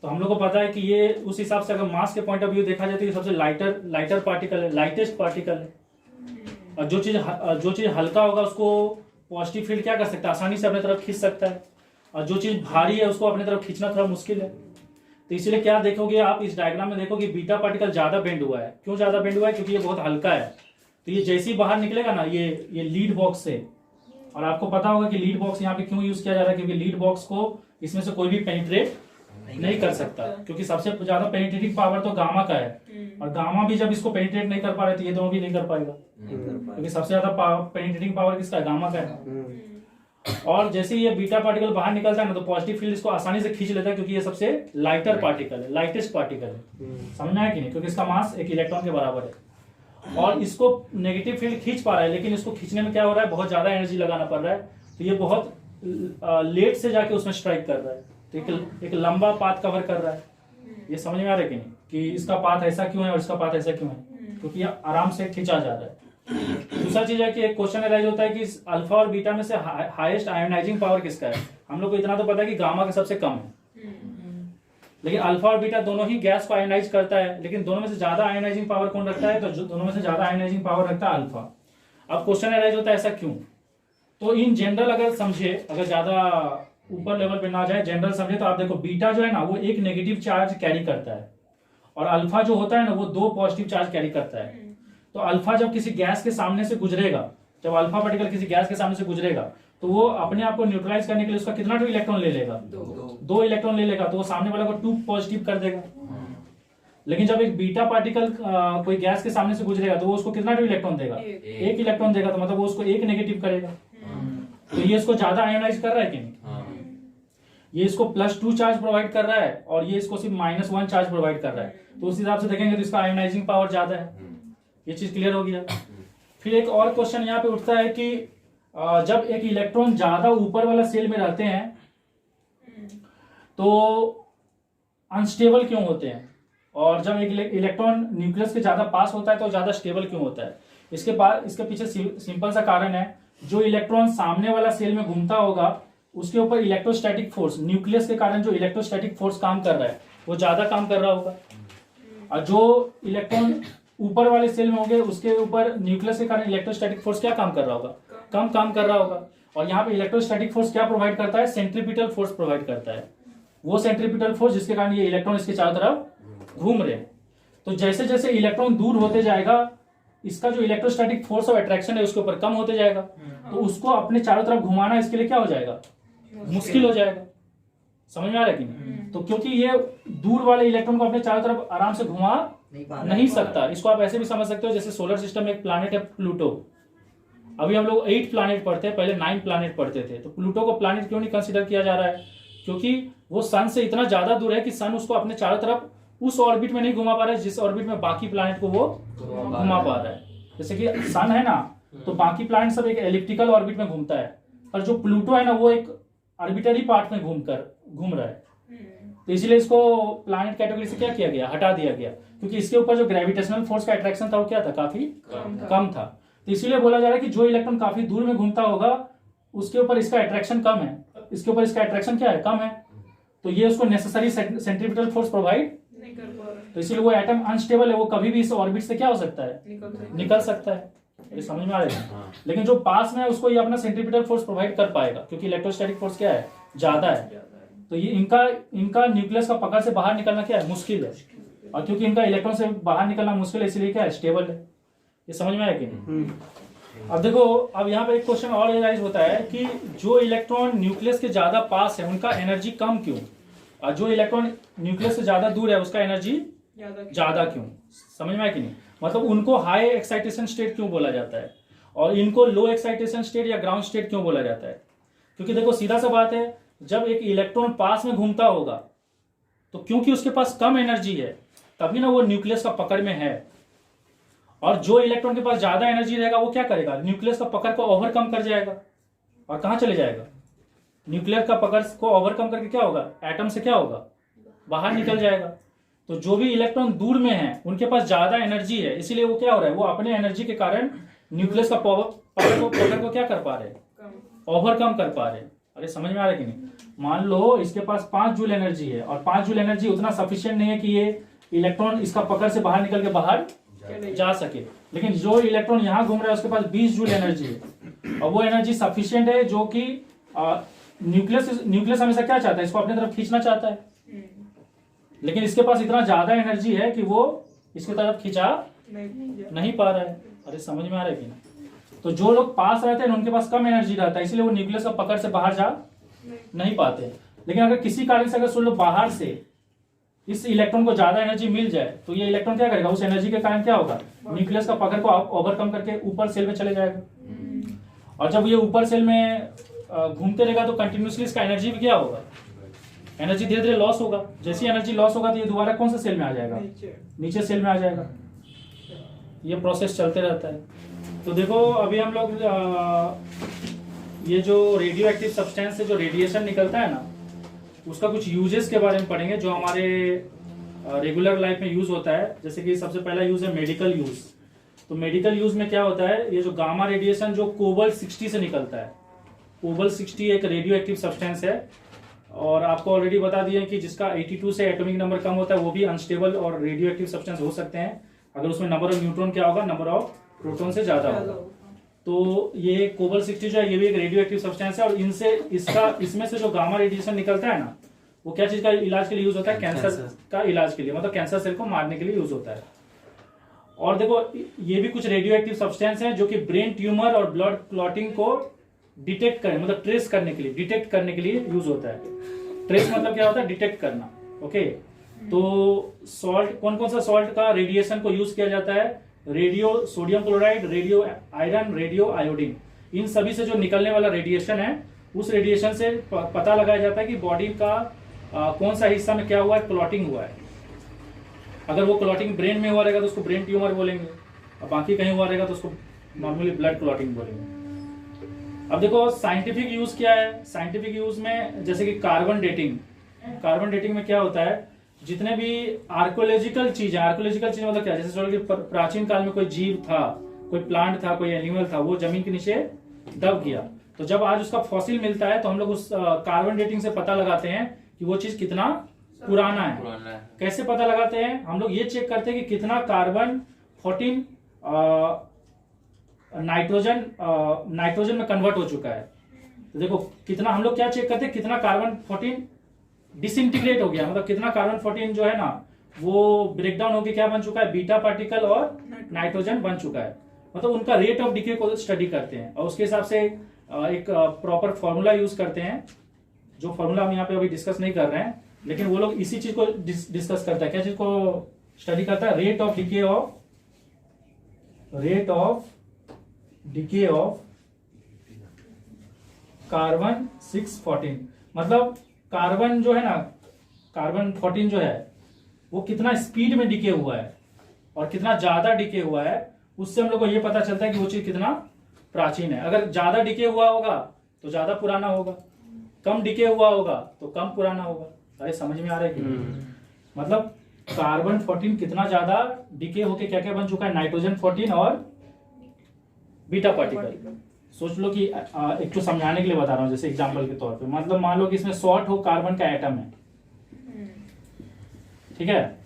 तो हम लोग को पता है कि ये उस हिसाब से अगर मास के पॉइंट ऑफ व्यू देखा जाए तो ये सबसे लाइटर पार्टिकल है, लाइटेस्ट पार्टिकल है। और जो चीज हल्का होगा उसको पॉजिटिव फील्ड क्या कर सकता है? आसानी से अपने तरफ खींच सकता है, और जो चीज भारी है उसको अपने तरफ खींचना थोड़ा मुश्किल है। तो इसलिए क्या देखोगे आप इस डायग्राम में, देखो कि बीटा पार्टिकल ज्यादा बेंड हुआ है। क्यों ज्यादा बेंड हुआ है? क्योंकि ये बहुत हल्का है। तो ये जैसे ही बाहर निकलेगा ना ये लीड बॉक्स से, और आपको पता होगा कि लीड बॉक्स यहाँ पे क्यों यूज किया जा रहा है, क्योंकि लीड बॉक्स को इसमें से कोई भी पेनिट्रेट नहीं कर सकता, क्योंकि सबसे ज्यादा पेनिट्रेटिंग पावर तो गामा का है, और गामा भी जब इसको पेनिट्रेट नहीं कर पा रहे तो ये दोनों भी नहीं कर पाएगा, क्योंकि सबसे ज्यादा पेनिट्रेटिंग पावर किसका है? गामा का है। और जैसे ये बीटा पार्टिकल बाहर निकलता है ना तो पॉजिटिव फील्ड इसको आसानी से खींच लेता है, क्योंकि ये सबसे लाइटर पार्टिकल है, लाइटेस्ट पार्टिकल है। समझना है कि नहीं? क्योंकि इसका मास 1 इलेक्ट्रॉन के बराबर है, और इसको नेगेटिव फील्ड खींच पा रहा है, लेकिन इसको खींचने में क्या हो रहा है? बहुत ज्यादा एनर्जी लगाना पड़ रहा है। तो ये बहुत लेट से जाके उसमें स्ट्राइक कर रहा है, तो एक लंबा पाथ कवर कर रहा है। ये समझ में आ रहा है कि नहीं? कि इसका पाथ ऐसा क्यों है और इसका पाथ ऐसा क्यों है? क्योंकि ये आराम से खींचा जा रहा है। दूसरा चीज है कि एक क्वेश्चन अराइज होता है कि अल्फा और बीटा में से हाईएस्ट आयोनाइजिंग पावर किसका है? हम लोग को इतना तो पता है कि गामा का सबसे कम है, लेकिन अल्फा और बीटा दोनों ही गैस को आयोनाइज करता है, लेकिन दोनों में से ज्यादा आयोनाइजिंग पावर कौन रखता है? तो जो दोनों में से ज्यादा आयोनाइजिंग पावर रखता है अल्फा। अब क्वेश्चन अराइज होता है ऐसा क्यों? तो इन जनरल अगर समझे, अगर ज्यादा ऊपर लेवल पे ना जाए, जनरल समझे, तो आप देखो बीटा जो है ना वो 1 नेगेटिव चार्ज कैरी करता है, और अल्फा जो होता है ना वो 2 पॉजिटिव चार्ज कैरी करता है। तो अल्फा जब किसी गैस के सामने से गुजरेगा जब अल्फा पार्टिकल किसी गैस के सामने से गुजरेगा तो वो अपने आप को न्यूट्रलाइज करने के लिए उसका कितना इलेक्ट्रॉन ले लेगा? 2 इलेक्ट्रॉन ले लेगा, तो वो सामने वाला को 2 पॉजिटिव कर देगा। लेकिन जब एक बीटा पार्टिकल कोई गैस के सामने से गुजरेगा तो वो उसको कितना इलेक्ट्रॉन देगा? 1 इलेक्ट्रॉन देगा, तो मतलब वो उसको 1 नेगेटिव करेगा। तो ये इसको ज्यादा आयोनाइज कर रहा है कि नहीं? ये इसको +2 चार्ज प्रोवाइड कर रहा है और ये इसको सिर्फ -1 चार्ज प्रोवाइड कर रहा है। तो उस हिसाब से देखेंगे तो इसका आयोनाइजिंग पावर ज्यादा है। ये चीज क्लियर हो गया। फिर एक और क्वेश्चन यहाँ पे उठता है कि जब एक इलेक्ट्रॉन ज्यादा ऊपर वाला सेल में रहते हैं तो अनस्टेबल क्यों होते हैं, और जब एक इलेक्ट्रॉन न्यूक्लियस के ज्यादा पास होता है तो ज्यादा स्टेबल क्यों होता है? इसके पीछे सिंपल सा कारण है, जो इलेक्ट्रॉन सामने वाला सेल में घूमता होगा उसके ऊपर इलेक्ट्रोस्टैटिक फोर्स, न्यूक्लियस के कारण जो इलेक्ट्रोस्टैटिक फोर्स काम कर रहा है वो ज्यादा काम कर रहा होगा, और जो इलेक्ट्रॉन ऊपर वाले सेल में होंगे उसके ऊपर न्यूक्लियस के कारण इलेक्ट्रोस्टैटिक फोर्स क्या काम कर रहा होगा? कम काम कर रहा होगा। और यहाँ पे इलेक्ट्रोस्टैटिक फोर्स क्या प्रोवाइड करता है? सेंट्रीपिटल फोर्स प्रोवाइड करता है। वो सेंट्रीपिटल फोर्स जिसके कारण ये इलेक्ट्रॉन इसके चारों तरफ घूम रहे हैं। तो जैसे जैसे इलेक्ट्रॉन दूर होते जाएगा इसका जो इलेक्ट्रोस्टैटिक फोर्स ऑफ अट्रैक्शन है उसके ऊपर कम होते जाएगा, तो उसको अपने चारों तरफ घुमाना इसके लिए क्या हो जाएगा? मुश्किल हो जाएगा। समझ में आ रहा है कि नहीं? तो क्योंकि ये दूर वाले इलेक्ट्रॉन को अपने चारों तरफ आराम से घुमा नहीं सकता। इसको आप ऐसे भी समझ सकते हो, जैसे सोलर सिस्टम में एक प्लैनेट है प्लूटो। अभी हम लोग 8 प्लैनेट पढ़ते हैं, पहले 9 प्लैनेट पढ़ते थे। तो प्लूटो को प्लैनेट क्यों नहीं कंसीडर किया जा रहा है? क्योंकि वो सन से इतना ज्यादा दूर है कि सन उसको अपने चारों तरफ उस ऑर्बिट में नहीं घुमा पा रहा है जिस ऑर्बिट में बाकी प्लैनेट को वो घुमा पा रहा है। जैसे कि सन है ना, तो बाकी प्लैनेट सब एक एलिप्टिकल ऑर्बिट में घूमता है, और जो प्लूटो है ना वो एक आर्बिटरी पार्ट में घूम रहा है। तो इसीलिए इसको प्लैनेट कैटेगरी से क्या किया गया? हटा दिया गया, क्योंकि इसके ऊपर जो ग्रेविटेशनल फोर्स का अट्रैक्शन था वो क्या था? काफी कम था। तो इसीलिए बोला जा रहा है कि जो इलेक्ट्रॉन काफी दूर में घूमता होगा उसके ऊपर इसका अट्रैक्शन कम है, इसके ऊपर इसका अट्रैक्शन क्या है? कम है। तो ये उसको नेसेसरी सेंट्रीपिटल फोर्स प्रोवाइड नहीं कर पा रहा है। तो इसीलिए वो एटम अनस्टेबल है, वो कभी भी इस ऑर्बिट से क्या हो सकता है? निकल सकता है। ये समझ में आ रहा है? लेकिन जो पास में है उसको ये अपना सेंट्रीपिटल फोर्स प्रोवाइड कर पाएगा, क्योंकि इलेक्ट्रोस्टैटिक फोर्स क्या है? ज्यादा है। तो ये इनका न्यूक्लियस का पकड़ से बाहर निकलना क्या है? मुश्किल है। और क्योंकि इनका इलेक्ट्रॉन से बाहर निकलना मुश्किल है इसलिए क्या है? स्टेबल है। ये समझ में आया कि नहीं? अब देखो, अब यहाँ पे एक क्वेश्चन और रियलाइज होता है कि जो इलेक्ट्रॉन न्यूक्लियस के ज्यादा पास है उनका एनर्जी कम क्यों, और जो इलेक्ट्रॉन न्यूक्लियस से ज्यादा दूर है उसका एनर्जी ज्यादा क्यों? समझ में आया कि नहीं? मतलब उनको हाई एक्साइटेशन स्टेट क्यों बोला जाता है और इनको लो एक्साइटेशन स्टेट या ग्राउंड स्टेट क्यों बोला जाता है? क्योंकि देखो सीधा सा बात है, जब एक इलेक्ट्रॉन पास में घूमता होगा तो क्योंकि उसके पास कम एनर्जी है तभी ना वो न्यूक्लियस का पकड़ में है, और जो इलेक्ट्रॉन के पास ज्यादा एनर्जी रहेगा वो क्या करेगा? न्यूक्लियस का पकड़ को ओवरकम कर जाएगा और कहां चले जाएगा? न्यूक्लियर का पकड़ को ओवरकम करके क्या होगा? एटम से क्या होगा? बाहर निकल जाएगा। तो जो भी इलेक्ट्रॉन दूर में है उनके पास ज्यादा एनर्जी है, इसीलिए वो क्या हो रहा है? वो अपने एनर्जी के कारण न्यूक्लियस का पकड़ को क्या कर पा रहे हैं? ओवरकम कर पा रहे हैं। अरे समझ में आ रहा है कि नहीं? मान लो इसके पास 5 जूल एनर्जी है और 5 जूल एनर्जी उतना सफिशिएंट नहीं है कि ये इलेक्ट्रॉन इसका पकड़ से बाहर निकल के बाहर जा सके, लेकिन जो इलेक्ट्रॉन यहाँ घूम रहा है उसके पास 20 जूल एनर्जी है और वो एनर्जी सफिशिएंट है, जो कि न्यूक्लियस हमेशा क्या चाहता है? इसको अपनी तरफ खींचना चाहता है, लेकिन इसके पास इतना ज्यादा एनर्जी है कि वो इसकी तरफ खींचा नहीं पा रहा है। अरे समझ में आ रहा है कि नहीं? तो जो लोग पास रहते हैं उनके पास कम एनर्जी रहता है, इसलिए वो न्यूक्लियस का पकड़ से बाहर जा नहीं पाते। लेकिन अगर किसी कारण से अगर सुन लो बाहर से इस इलेक्ट्रॉन को ज्यादा एनर्जी मिल जाए तो ये इलेक्ट्रॉन क्या करेगा? उस एनर्जी के कारण क्या होगा? न्यूक्लियस का पकड़ को ओवरकम करके ऊपर सेल में चले जाएगा, और जब ये ऊपर सेल में घूमते रहेगा तो कंटिन्यूसली इसका एनर्जी भी क्या होगा? एनर्जी धीरे धीरे लॉस होगा। जैसी एनर्जी लॉस होगा तो ये दोबारा कौन सा सेल में आ जाएगा? नीचे सेल में आ जाएगा। ये प्रोसेस चलते रहता है। तो देखो अभी हम लोग ये जो रेडियो एक्टिव सब्सटेंस से जो रेडिएशन निकलता है ना, उसका कुछ यूजेस के बारे में पढ़ेंगे जो हमारे रेगुलर लाइफ में यूज होता है। जैसे कि सबसे पहला यूज है मेडिकल यूज। तो मेडिकल यूज में क्या होता है? ये जो गामा रेडिएशन जो कोबाल्ट 60 से निकलता है, कोबाल्ट 60 एक रेडियो एक्टिव सब्सटेंस है, और आपको ऑलरेडी बता दिया कि जिसका 82 से एटॉमिक नंबर कम होता है वो भी अनस्टेबल और रेडियो एक्टिव सब्सटेंस हो सकते हैं अगर उसमें नंबर ऑफ न्यूट्रॉन क्या होगा? नंबर ऑफ प्रोटॉन से ज्यादा होगा। तो ये कोबाल्ट 60 जो है ये भी एक रेडियो एक्टिव सब्सटेंस है, और इसमें से जो गामा रेडिएशन निकलता है ना, वो क्या चीज का इलाज के लिए यूज होता है? कैंसर का इलाज के लिए, मतलब कैंसर सेल को मारने के लिए यूज होता है। और देखो ये भी कुछ रेडियो एक्टिव सब्सटेंस हैं जो कि ब्रेन ट्यूमर और ब्लड क्लॉटिंग को डिटेक्ट करें, मतलब ट्रेस करने के लिए, डिटेक्ट करने के लिए यूज होता है। ट्रेस मतलब क्या होता है? डिटेक्ट करना। ओके, तो सॉल्ट, कौन कौन सा सॉल्ट का रेडिएशन को यूज किया जाता है? Radio sodium chloride, radio iron, radio iodine, इन सभी से जो निकलने वाला रेडिएशन है, उस रेडिएशन से पता लगाया जाता है कि बॉडी का कौन सा हिस्सा में क्या हुआ है, क्लॉटिंग हुआ है। अगर वो क्लॉटिंग ब्रेन में हुआ रहेगा तो उसको ब्रेन ट्यूमर बोलेंगे, और बाकी कहीं हुआ रहेगा तो उसको नॉर्मली ब्लड क्लॉटिंग बोलेंगे। अब देखो साइंटिफिक यूज क्या है। साइंटिफिक यूज में जैसे कि कार्बन डेटिंग, कार्बन डेटिंग में क्या होता है, जितने भी आर्कोलॉजिकल चीज है, आर्कोलॉजिकल चीज मतलब क्या, जैसे कि प्राचीन काल में कोई जीव था, कोई प्लांट था, कोई एनिमल था, वो जमीन के नीचे दब गया, तो जब आज उसका फॉसिल मिलता है तो हम लोग उस कार्बन डेटिंग से पता लगाते हैं कि वो चीज कितना पुराना है। कैसे पता लगाते हैं? हम लोग ये चेक करते हैं कि कितना कार्बन 14 नाइट्रोजन में कन्वर्ट हो चुका है। तो देखो कितना, हम लोग क्या चेक करते हैं, कितना कार्बन 14 डिसइंटीग्रेट हो गया, मतलब कितना कार्बन 14 जो है ना वो ब्रेकडाउन होकर क्या बन चुका है, बीटा पार्टिकल और नाइट्रोजन बन चुका है। मतलब उनका रेट ऑफ डिके को स्टडी करते हैं और उसके हिसाब से एक प्रॉपर फॉर्मूला यूज करते हैं, जो फॉर्मूला हम यहाँ पे अभी डिस्कस नहीं कर रहे हैं, लेकिन वो लोग इसी चीज को डिस्कस करता है। क्या चीज को स्टडी करता है? Rate of decay of carbon 614, मतलब कार्बन जो है ना, कार्बन 14 जो है वो कितना स्पीड में डिके हुआ है और कितना ज्यादा डिके हुआ है, उससे हम लोग को ये पता चलता है कि वो चीज कितना प्राचीन है। अगर ज्यादा डिके हुआ होगा तो ज्यादा पुराना होगा, कम डिके हुआ होगा तो कम पुराना होगा। अरे समझ में आ रहा है कि मतलब कार्बन 14 कितना ज्यादा डिके होके क्या क्या बन चुका है, नाइट्रोजन 14 और बीटा पार्टिकल। सोच लो कि एक तो समझाने के लिए बता रहा हूं, जैसे एग्जांपल के तौर पे, मतलब मान लो कि इसमें 100 कार्बन का एटम है, ठीक है,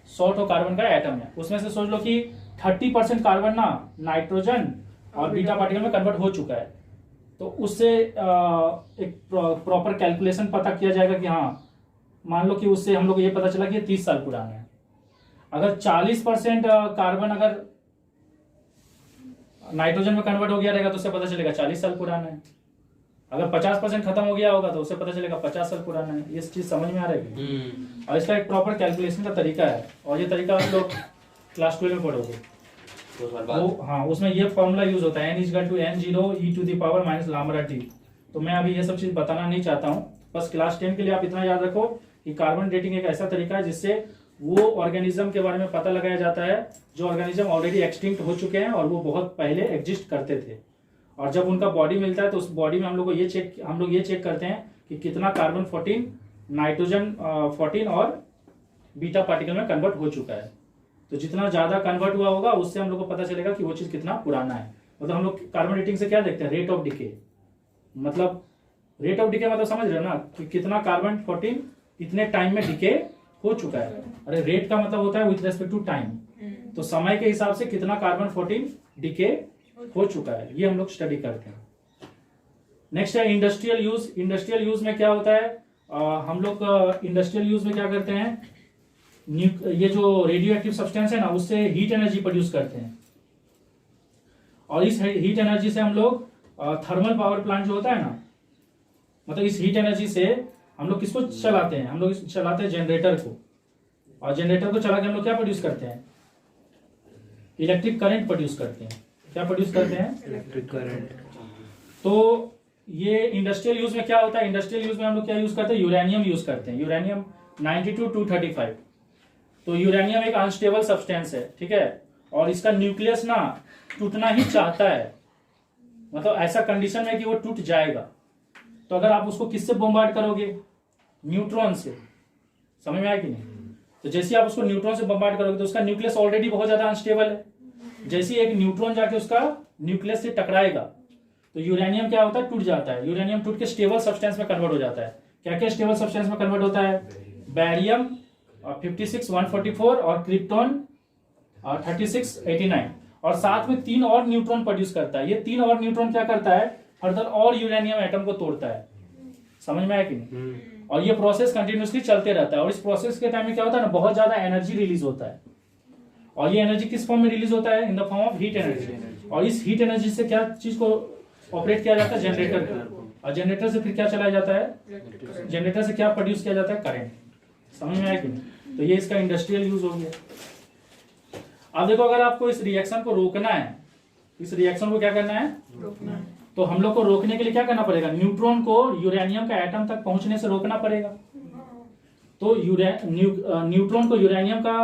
100 कार्बन का एटम है, उसमें से सोच लो कि 30% कार्बन ना नाइट्रोजन और बीटा पार्टिकल में कन्वर्ट हो चुका है। तो उससे एक प्रॉपर कैलकुलेशन पता किया जाएगा कि हाँ, मान लो कि उससे हम लोग ये पता चला कि ये 30 साल पुराना है। अगर 40% कार्बन अगर नाइट्रोजन में कन्वर्ट हो गया रहेगा तो उससे पता चलेगा 40 साल पुराना है। अगर 50% खत्म हो गया होगा तो उससे पता चलेगा 50 साल पुराना है। ये चीज समझ में आ रही है? और इसका एक प्रॉपर कैलकुलेशन का तरीका है, और ये तरीका आप लोग क्लास 12 में पढ़ोगे। हाँ, उसमें ये फॉर्मूला यूज होता है, n=n0 e⁻⁻ तो मैं अभी ये सब चीज बताना नहीं चाहता हूँ, बस क्लास 10 के लिए आप इतना याद रखो कि कार्बन डेटिंग एक ऐसा तरीका है जिससे वो ऑर्गेनिज्म के बारे में पता लगाया जाता है जो ऑर्गेनिज्म ऑलरेडी एक्सटिंक्ट हो चुके हैं और वो बहुत पहले एग्जिस्ट करते थे। और जब उनका बॉडी मिलता है तो उस बॉडी में हम लोग ये चेक करते हैं कि कितना कार्बन 14, नाइट्रोजन 14 और बीटा पार्टिकल में कन्वर्ट हो चुका है। तो जितना ज्यादा कन्वर्ट हुआ होगा उससे हम लोग को पता चलेगा कि वो चीज कितना पुराना है। मतलब हम लोग कार्बन डेटिंग से क्या देखते हैं, रेट ऑफ डिके। मतलब रेट ऑफ डिके मतलब समझ रहे हो ना कि कितना कार्बन 14 इतने टाइम में डिके हो चुका है। अरे रेट का मतलब होता है विथ रेस्पेक्ट टू टाइम, तो समय के हिसाब से कितना कार्बन 14 डिके हो चुका है, ये हम लोग स्टडी करते हैं। नेक्स्ट है इंडस्ट्रियल यूज। इंडस्ट्रियल यूज में क्या होता है, हम लोग इंडस्ट्रियल यूज में क्या करते हैं, ये जो रेडियो एक्टिव सब्सटेंस है ना उससे हीट एनर्जी प्रोड्यूस करते हैं, और इस हीट एनर्जी से हम लोग थर्मल पावर प्लांट जो होता है ना, मतलब इस हीट एनर्जी से हम लोग किसको चलाते हैं, हम लोग चलाते हैं जनरेटर को, और जनरेटर को चला के हम लोग क्या प्रोड्यूस करते हैं, इलेक्ट्रिक करंट प्रोड्यूस करते हैं। क्या प्रोड्यूस करते हैं, इलेक्ट्रिक करंट। तो ये इंडस्ट्रियल यूज में क्या होता है, इंडस्ट्रियल यूज में हम लोग क्या यूज करते हैं, यूरेनियम यूज करते हैं, यूरेनियम 92-235। तो यूरेनियम एक अनस्टेबल सब्सटेंस है, ठीक है, और इसका न्यूक्लियस ना टूटना ही चाहता है, मतलब ऐसा कंडीशन में कि वो टूट जाएगा। तो अगर आप उसको किससे बॉम्बार्ड करोगे, न्यूट्रॉन से, समझ में आया कि नहीं। तो जैसे आप उसको न्यूट्रॉन से बॉम्बार्ड करोगे तो उसका न्यूक्लियस ऑलरेडी बहुत ज्यादा अनस्टेबल है, जैसे एक न्यूट्रॉन जाके उसका न्यूक्लियस से टकराएगा तो यूरेनियम क्या होता है, टूट जाता है। यूरेनियम टूट के स्टेबल सब्सटेंस में कन्वर्ट हो जाता है। क्या क्या स्टेबल सब्सटेंस में कन्वर्ट होता है, बैरियम 56-144 और क्रिप्टॉन 36-89, और साथ में 3 और न्यूट्रॉन प्रोड्यूस करता है। ये 3 और न्यूट्रॉन क्या करता है, फर्दर और यूरेनियम एटम को तोड़ता है। समझ में आया कि नहीं। और ये प्रोसेस कंटिन्यूसली चलते रहता है, और इस प्रोसेस के टाइम में क्या होता है ना, बहुत ज्यादा एनर्जी रिलीज होता है। और ये एनर्जी किस फॉर्म में रिलीज होता है? In the form of heat energy. और इस हीट एनर्जी से क्या चीज को ऑपरेट किया जाता है? जनरेटर को। और जनरेटर से फिर क्या चलाया जाता है? जनरेटर से क्या प्रोड्यूस किया जाता है? करंट। समझ में आया कि नहीं? तो ये इसका इंडस्ट्रियल यूज हो गया। अब देखो, अगर आपको इस रिएक्शन को रोकना है, इस रिएक्शन को क्या करना है? तो हम लोग को रोकने के लिए क्या करना पड़ेगा? न्यूट्रॉन को यूरेनियम का एटम तक पहुंचने से रोकना पड़ेगा। तो न्यूट्रॉन को यूरेनियम का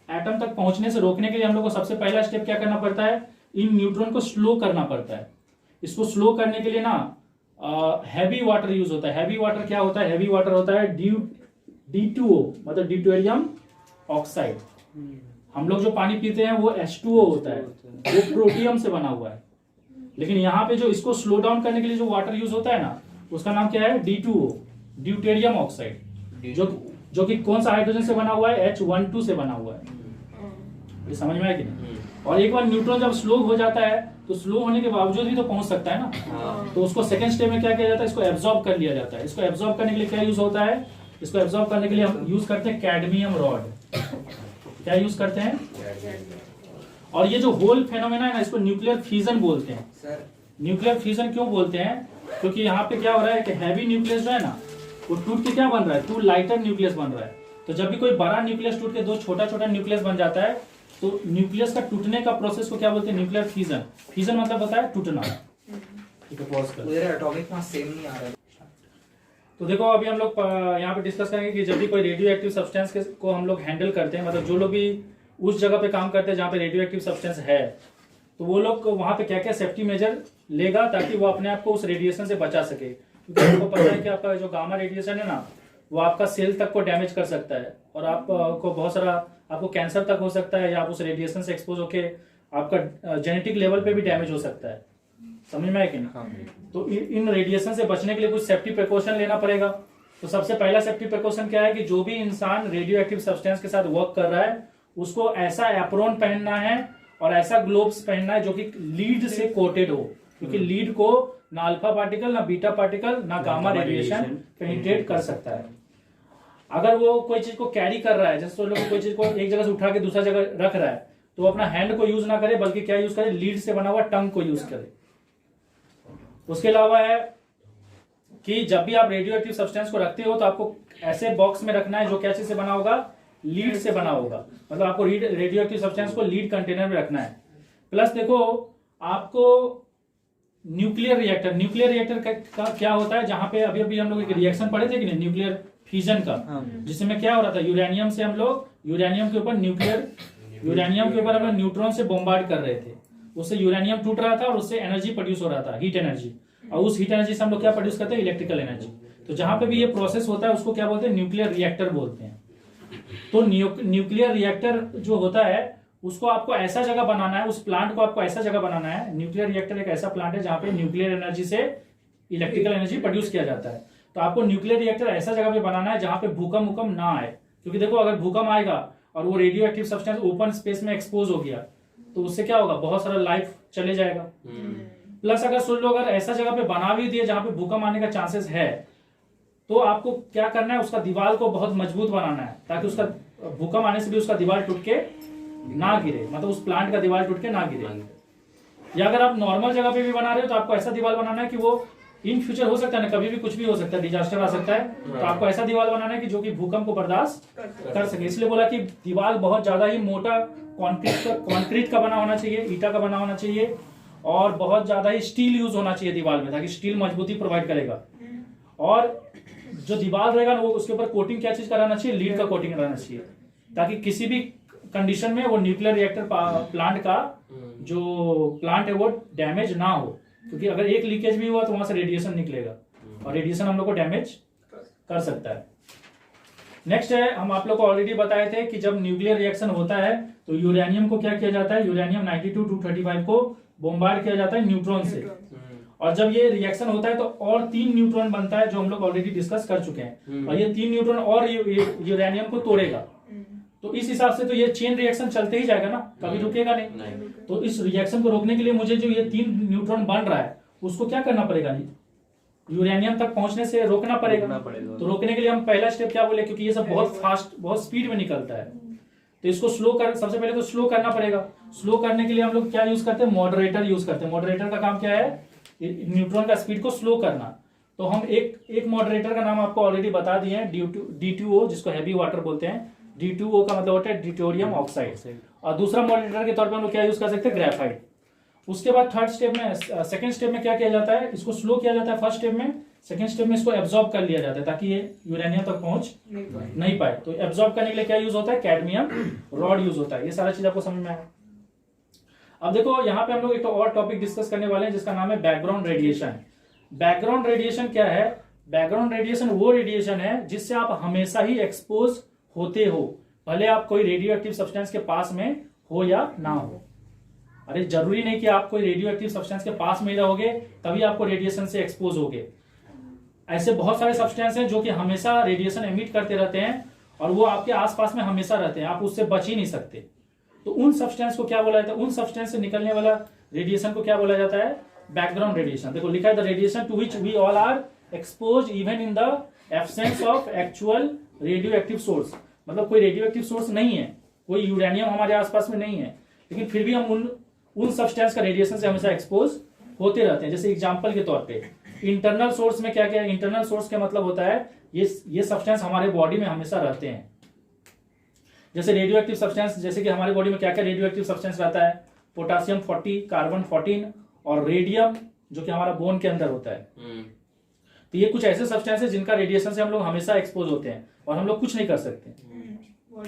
एटम तक पहुंचने से रोकने के लिए हम लोग को सबसे पहला स्टेप क्या करना पड़ता है? इन न्यूट्रॉन को स्लो करना पड़ता है। इसको स्लो करने के लिए ना हैवी वाटर यूज होता है। हैवी वाटर क्या होता है? हैवी वाटर होता है D2O, मतलब ड्यूटेरियम ऑक्साइड। हम लोग जो पानी पीते हैं वो H2O होता है, वो प्रोटियम से बना हुआ है। लेकिन यहाँ पे जो इसको स्लो डाउन करने के लिए जो वाटर यूज होता है ना, उसका नाम क्या है? D2O, ड्यूटेरियम ऑक्साइड, जो कि कौन सा हाइड्रोजन से बना हुआ है? H12 से बना हुआ है। ये समझ में आया कि नहीं? और एक बार न्यूट्रॉन जब स्लो हो जाता है तो स्लो होने के बावजूद भी तो पहुंच सकता है ना। तो उसको सेकंड स्टेप में क्या किया जाता है? इसको एब्जॉर्ब कर लिया जाता है। इसको एब्जॉर्ब करने के लिए क्या यूज होता है? इसको एब्जॉर्ब करने के लिए हम यूज करते हैं कैडमियम रॉड। क्या यूज करते हैं? और ये जो होल फेनोमेना है ना, इसको न्यूक्लियर फ्यूजन बोलते हैं। सर न्यूक्लियर फ्यूजन क्यों बोलते हैं? क्योंकि यहाँ पे क्या हो रहा है कि हैवी न्यूक्लियस जो है ना, वो टूट के क्या बन रहा है? टू लाइटर न्यूक्लियस बन रहा है। तो जब भी कोई बड़ा न्यूक्लियस टूट के दो छोटा छोटा न्यूक्लियस बन जाता है, तो न्यूक्लियस का टूटने का प्रोसेस को क्या बोलते हैं? Nuclear fusion. फ्यूजन मतलब होता है टूटना। ठीक है, पॉज कर। उधर एटॉमिक मास सेम नहीं आ रहा है। तो देखो, अभी हम लोग यहाँ पे डिस्कस करेंगे कि जब भी कोई रेडियो एक्टिव सब्सटेंस को हम लोग हैंडल करते हैं, मतलब जो लोग भी उस जगह पे काम करते हैं जहाँ पे रेडियो एक्टिव सब्सटेंस है, तो वो लोग वहाँ पे क्या क्या सेफ्टी मेजर लेगा ताकि वो अपने आप को उस रेडिएशन से बचा सके। क्योंकि आपको पता है कि आपका जो गामा रेडिएशन है ना, वो आपका सेल तक को डैमेज कर सकता है और आपको बहुत सारा आपको कैंसर तक हो सकता है, या आप उस रेडिएशन से एक्सपोज होके आपका जेनेटिक लेवल पे भी डैमेज हो सकता है। समझ में आया कि नहीं? तो इन रेडिएशन से बचने के लिए कुछ सेफ्टी प्रिकॉशन लेना पड़ेगा। तो सबसे पहला सेफ्टी प्रिकॉशन क्या है कि जो भी इंसान रेडियो एक्टिव सब्सटेंस के साथ वर्क कर रहा है, उसको ऐसा एप्रोन पहनना है और ऐसा ग्लोव्स पहनना है जो कि लीड से कोटेड हो। क्योंकि लीड को ना अल्फा पार्टिकल, ना बीटा पार्टिकल, ना गामा रेडिएशन पेनिट्रेट कर सकता है। अगर वो कोई चीज को कैरी कर रहा है, जैसे तो लोग कोई चीज को एक जगह से उठा के दूसरा जगह रख रहा है, तो अपना हैंड को यूज ना करे, बल्कि क्या यूज करे? लीड से बना हुआ टंग को यूज करे। उसके अलावा है कि जब भी आप रेडियो एक्टिव सब्सटेंस को रखते हो तो आपको ऐसे बॉक्स में रखना है जो क्या चीज से बना होगा? लीड से बना होगा। मतलब आपको रेडियो एक्टिव सब्सटेंस को लीड कंटेनर में रखना है। प्लस देखो, आपको न्यूक्लियर रिएक्टर का क्या होता है? जहां पे अभी हम लोग एक रिएक्शन पढ़े थे कि नहीं, न्यूक्लियर फ्यूजन का, जिसमें क्या हो रहा था? यूरेनियम से हम लोग यूरेनियम के ऊपर हम लोग न्यूट्रॉन से बॉम्बार्ड कर रहे थे। उससे यूरेनियम टूट रहा था और उससे एनर्जी प्रोड्यूस हो रहा था, हीट एनर्जी। और उस हीट एनर्जी से हम लोग क्या प्रोड्यूस करते हैं? Electrical energy. तो जहां पे भी ये प्रोसेस होता है उसको क्या बोलते हैं? न्यूक्लियर रिएक्टर बोलते हैं। तो न्यूक्लियर रिएक्टर जो होता है उसको आपको ऐसा जगह बनाना है, उस प्लांट को आपको ऐसा जगह बनाना है। न्यूक्लियर रिएक्टर एक ऐसा प्लांट है जहां पे न्यूक्लियर एनर्जी से इलेक्ट्रिकल एनर्जी प्रोड्यूस किया जाता है। तो आपको न्यूक्लियर रिएक्टर ऐसा जगह पे बनाना है जहां पे भूकंप ना आए। क्योंकि देखो, अगर भूकंप आएगा और वो radio active substance open space में एक्सपोज हो गया तो उससे क्या होगा? बहुत सारा लाइफ चले जाएगा। प्लस अगर सोच लो, अगर ऐसा जगह पे बना भी दिए जहां पे भूकंप आने का चांसेस है, तो आपको क्या करना है? उसका दीवार को बहुत मजबूत बनाना है ताकि उसका भूकंप आने से भी उसका दीवार टूट के ना गिरे, मतलब उस प्लांट का दीवार टूट के ना गिरे। या अगर आप नॉर्मल जगह पे भी बना रहे हो तो आपको ऐसा दीवार बनाना है कि वो इन फ्यूचर हो सकता है ना, कभी भी कुछ भी हो सकता है, डिजास्टर आ सकता है, तो आपको ऐसा दीवार बनाना है कि जो कि भूकंप को बर्दाश्त कर सके। इसलिए बोला कि दीवार बहुत ज्यादा ही मोटा कंक्रीट का बना होना चाहिए, ईटा का बना होना चाहिए, और बहुत ज्यादा ही स्टील यूज होना चाहिए दीवार में, ताकि स्टील मजबूती प्रोवाइड करेगा। और जो दीवार रहेगा ना, वो उसके ऊपर कोटिंग क्या चीज कराना चाहिए? लीड का कोटिंग कराना चाहिए, ताकि किसी भी कंडीशन में वो न्यूक्लियर रिएक्टर प्लांट का जो प्लांट है वो डैमेज ना हो। क्योंकि अगर एक लीकेज भी हुआ तो वहां से रेडिएशन निकलेगा और रेडिएशन हम लोग को डैमेज कर सकता है। नेक्स्ट है, हम आप लोग को ऑलरेडी बताए थे कि जब न्यूक्लियर रिएक्शन होता है तो यूरेनियम को क्या किया जाता है? यूरेनियम 92-235 को बॉम्बार्ड किया जाता है न्यूट्रॉन से। और जब ये रिएक्शन होता है तो और 3 न्यूट्रॉन बनता है, जो हम लोग ऑलरेडी डिस्कस कर चुके हैं। और ये 3 न्यूट्रॉन और यूरेनियम को तोड़ेगा। तो इस हिसाब से तो ये चेन रिएक्शन चलते ही जाएगा ना, कभी रुकेगा नहीं। तो इस रिएक्शन को रोकने के लिए मुझे जो ये 3 न्यूट्रॉन बन रहा है उसको क्या करना पड़ेगा? यूरेनियम तक पहुंचने से रोकना पड़ेगा। तो रोकने के लिए हम पहला स्टेप क्या बोले? क्योंकि ये सब बहुत फास्ट, बहुत स्पीड में निकलता है, तो इसको स्लो कर, सबसे पहले तो स्लो करना पड़ेगा। स्लो करने के लिए हम लोग क्या यूज करते हैं, मॉडरेटर यूज करते हैं। मॉडरेटर का काम क्या है, न्यूट्रॉन का स्पीड को स्लो करना। तो हम एक मॉडरेटर का नाम आपको ऑलरेडी बता दिए हैं, D2O, जिसको हैवी वाटर बोलते हैं। D2O का मतलब होता है ड्यूटेरियम ऑक्साइड। और दूसरा मॉडरेटर के तौर पर हम लोग क्या यूज कर सकते हैं, ग्रेफाइट। उसके बाद थर्ड स्टेप में, सेकंड स्टेप में क्या किया जाता है, इसको स्लो किया जाता है फर्स्ट स्टेप में। सेकंड स्टेप में इसको एब्जॉर्ब कर लिया जाता है ताकि ये यूरेनियम तक पहुंच नहीं पाए। तो एब्जॉर्ब करने के लिए क्या यूज होता है, कैडमियम रॉड यूज होता है। ये सारा चीज आपको समझ में आया। अब देखो यहाँ पे हम लोग एक और टॉपिक डिस्कस करने वाले हैं जिसका नाम है बैकग्राउंड रेडिएशन। बैकग्राउंड रेडिएशन क्या है, बैकग्राउंड रेडिएशन वो रेडिएशन है जिससे आप हमेशा ही एक्सपोज होते हो, भले आप कोई रेडियो एक्टिव सब्सटेंस के पास में हो या ना हो। अरे जरूरी नहीं कि आप कोई रेडियो एक्टिव सब्सटेंस के पास में ही रहोगे तभी आपको रेडिएशन से एक्सपोज होगे। ऐसे बहुत सारे सब्सटेंस हैं जो कि हमेशा रेडिएशन एमिट करते रहते हैं और वो आपके आसपास में हमेशा रहते हैं, आप उससे बच ही नहीं सकते। तो उन सब्सटेंस को क्या बोला जाता है, उन सब्सटेंस से निकलने वाला रेडिएशन को क्या बोला जाता है, बैकग्राउंड रेडिएशन। देखो लिखा है, the radiation to which we all are expose even in the absence of actual radio active source. मतलब कोई रेडियो एक्टिव सोर्स नहीं है, कोई यूरेनियम हमारे आसपास में नहीं है, लेकिन फिर भी हम उन सब्सटेंस का रेडिएशन से हमेशा एक्सपोज होते रहते हैं। जैसे एग्जांपल के तौर पे इंटरनल सोर्स में क्या क्या है, इंटरनल सोर्स का मतलब होता है ये सब्सटेंस हमारे बॉडी में हमेशा रहते हैं। जैसे रेडियो एक्टिव सब्सटेंस, जैसे कि हमारे बॉडी में क्या क्या रेडियो एक्टिव सब्सटेंस रहता है, पोटासियम 40, कार्बन 14 और रेडियम जो कि हमारा बोन के अंदर होता है। तो ये कुछ ऐसे सब्सटेंस है जिनका रेडिएशन से हम लोग हमेशा एक्सपोज होते हैं और हम लोग कुछ नहीं कर सकते,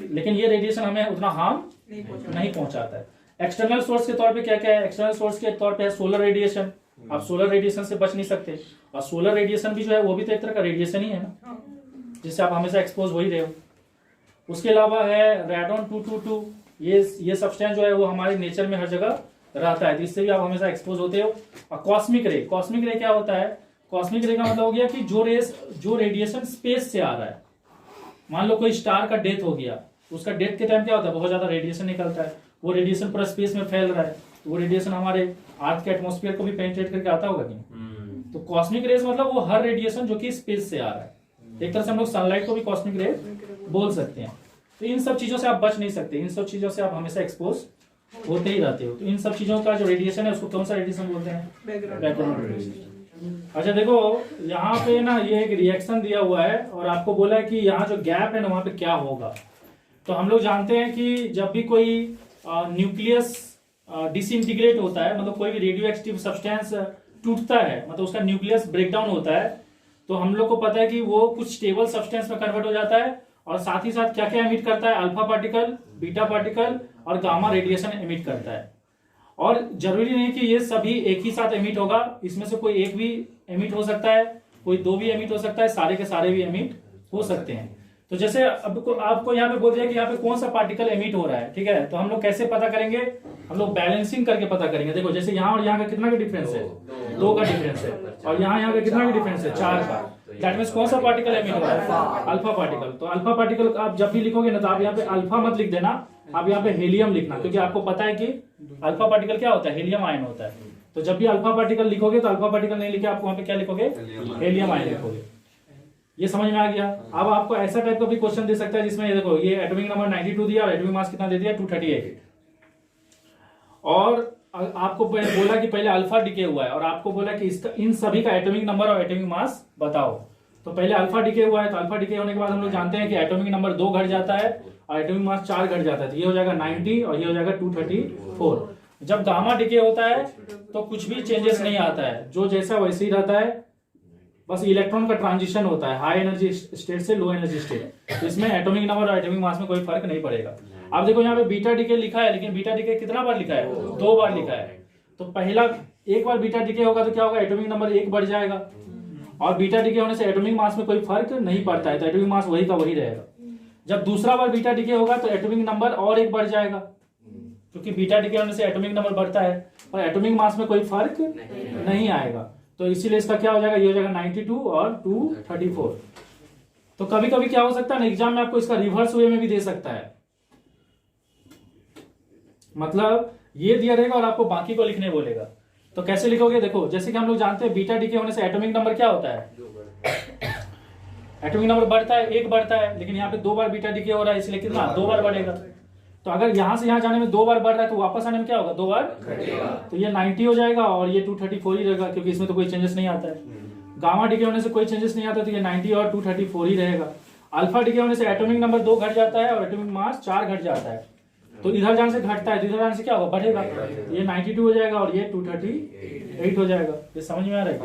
लेकिन ये रेडिएशन हमें उतना हार्म नहीं पहुंचाता है। एक्सटर्नल सोर्स के तौर पे क्या क्या है, एक्सटर्नल सोर्स के तौर पे है सोलर रेडिएशन। आप सोलर रेडिएशन से बच नहीं सकते, और सोलर रेडिएशन भी जो है वो भी तो एक तरह का रेडिएशन ही है ना, जिससे आप हमेशा एक्सपोज हो ही रहे हो। उसके अलावा है रेडॉन 222, ये सब्सटेंस जो है वो हमारे नेचर में हर जगह रहता है, जिससे भी आप हमेशा एक्सपोज होते हो। और कॉस्मिक रे, कॉस्मिक रे क्या होता है, कॉस्मिक रे का मतलब हो गया कि जो रेडिएशन स्पेस से आ रहा है। मान लो कोई स्टार का डेथ हो गया, उसका डेथ के टाइम क्या होता है, बहुत ज्यादा रेडिएशन निकलता है, वो रेडिएशन पूरा स्पेस में फैल रहा है, तो वो रेडिएशन हमारे अर्थ के एटमॉस्फेयर को भी पेनिट्रेट करके आता होगा नहीं। तो कॉस्मिक रेज मतलब वो हर रेडिएशन जो कि स्पेस से आ रहा है। एक तरह से हम लोग सनलाइट को भी कॉस्मिक रे बोल सकते हैं। तो इन सब चीजों से आप बच नहीं सकते, इन सब चीजों से आप हमेशा एक्सपोज होते ही रहते हो। तो इन सब चीजों का जो रेडिएशन है उसको कौन सा रेडिएशन बोलते हैं, बैकग्राउंड रेडिएशन। अच्छा देखो यहाँ पे ना ये एक रिएक्शन दिया हुआ है और आपको बोला है कि यहाँ जो गैप है ना वहां पे क्या होगा। तो हम लोग जानते हैं कि जब भी कोई न्यूक्लियस डिसइंटीग्रेट होता है, मतलब कोई भी रेडियो एक्टिव सब्सटेंस टूटता है, मतलब उसका न्यूक्लियस ब्रेकडाउन होता है, तो हम लोग को पता है कि वो कुछ स्टेबल सब्सटेंस में कन्वर्ट हो जाता है और साथ ही साथ क्या क्या एमिट करता है, अल्फा पार्टिकल, बीटा पार्टिकल और गामा रेडिएशन एमिट करता है। और जरूरी नहीं कि ये सभी एक ही साथ एमिट होगा, इसमें से कोई एक भी एमिट हो सकता है, कोई दो भी एमिट हो सकता है, सारे के सारे भी एमिट हो सकते हैं। तो जैसे अब आपको यहाँ पे बोल दिया कि यहाँ पे कौन सा पार्टिकल एमिट हो रहा है, ठीक है, तो हम लोग कैसे पता करेंगे, हम लोग बैलेंसिंग करके पता करेंगे। देखो जैसे यहाँ और यहाँ का कितना का डिफरेंस है, 2 का डिफरेंस है, और यहाँ का कितना का डिफरेंस है, 4 का। दैट मींस कौन सा पार्टिकल एमिट हो रहा है, अल्फा पार्टिकल। तो अल्फा पार्टिकल आप जब भी लिखोगे ना तो आप यहाँ पे अल्फा मत लिख देना, आप यहाँ पे हेलियम लिखना, क्योंकि आपको पता है कि अल्फा पार्टिकल क्या होता है, हेलियम आयन होता है। तो जब भी अल्फा पार्टिकल लिखोगे तो अल्फा पार्टिकल नहीं लिखे, आपको वहां पे क्या लिखोगे, हेलियम आयन लिखोगे। ये समझ में आ गया। अब आपको ऐसा टाइप का भी क्वेश्चन दे सकता है जिसमें ये देखो ये एटॉमिक नंबर 92 दिया और एटॉमिक मास कितना दे दिया, 238, और आपको बोला कि पहले अल्फा डिके हुआ है और आपको बोला कि इसका इन सभी का एटॉमिक नंबर और एटॉमिक मास बताओ। तो पहले अल्फा डिके हुआ है, तो अल्फा डिके होने के बाद हम लोग जानते हैं कि एटॉमिक नंबर 2 घट जाता है और एटॉमिक मास 4 घट जाता है, तो ये हो जाएगा 90 और ये हो जाएगा 234। जब गामा डिके होता है तो कुछ भी चेंजेस नहीं आता है, जो जैसा वैसे ही रहता है, बस इलेक्ट्रॉन का ट्रांजिशन होता है हाई एनर्जी स्टेट से लो एनर्जी स्टेट। तो इसमें एटॉमिक नंबर और एटॉमिक मास में कोई फर्क नहीं पड़ेगा। अब देखो यहाँ पे बीटा डिके लिखा है, लेकिन बीटा डिके कितना बार लिखा है, 2 बार लिखा है। तो पहला एक बार बीटा डिके होगा तो क्या होगा, एटॉमिक नंबर 1 बढ़ जाएगा, और बीटा डिके होने से एटॉमिक मास में कोई फर्क नहीं पड़ता है, तो एटॉमिक मास वही का वही रहेगा। जब दूसरा बार बीटा डिके होगा तो एटॉमिक नंबर और 1 बढ़ जाएगा, क्योंकि बीटा डिके होने से एटॉमिक नंबर बढ़ता है और एटॉमिक मास में कोई फर्क नहीं आएगा। तो इसीलिए इसका क्या हो जाएगा, ये हो जाएगा 92 और 234। तो कभी कभी क्या हो सकता है ना, एग्जाम में आपको इसका रिवर्स वे में भी दे सकता है, मतलब ये दिया रहेगा और आपको बाकी को लिखने बोलेगा। तो कैसे लिखोगे, देखो जैसे कि हम लोग जानते हैं बीटा डिके होने से एटॉमिक नंबर क्या होता है, एटॉमिक नंबर बढ़ता है, 1 बढ़ता है, लेकिन यहाँ पे 2 बार बीटा डिके हो रहा है, इसलिए कितना 2 बार बढ़ेगा। तो अगर यहाँ से यहाँ जाने में 2 बार बढ़ रहा है तो वापस आने में क्या होगा, 2 बार, तो ये 90 हो जाएगा और ये 234 ही रहेगा, क्योंकि इसमें तो कोई चेंजेस नहीं आता है। गामा डिके होने से कोई चेंजेस नहीं आता, तो ये 90 और 234 ही रहेगा। अल्फा डिके होने से एटॉमिक नंबर 2 घट जाता है और एटॉमिक मास 4 घट जाता है, तो इधर जाने से घटता है, तो इधर जाने से क्या होगा, बढ़ेगा। ये 92 हो जाएगा और ये 238 हो जाएगा। ये समझ में आ रहा है?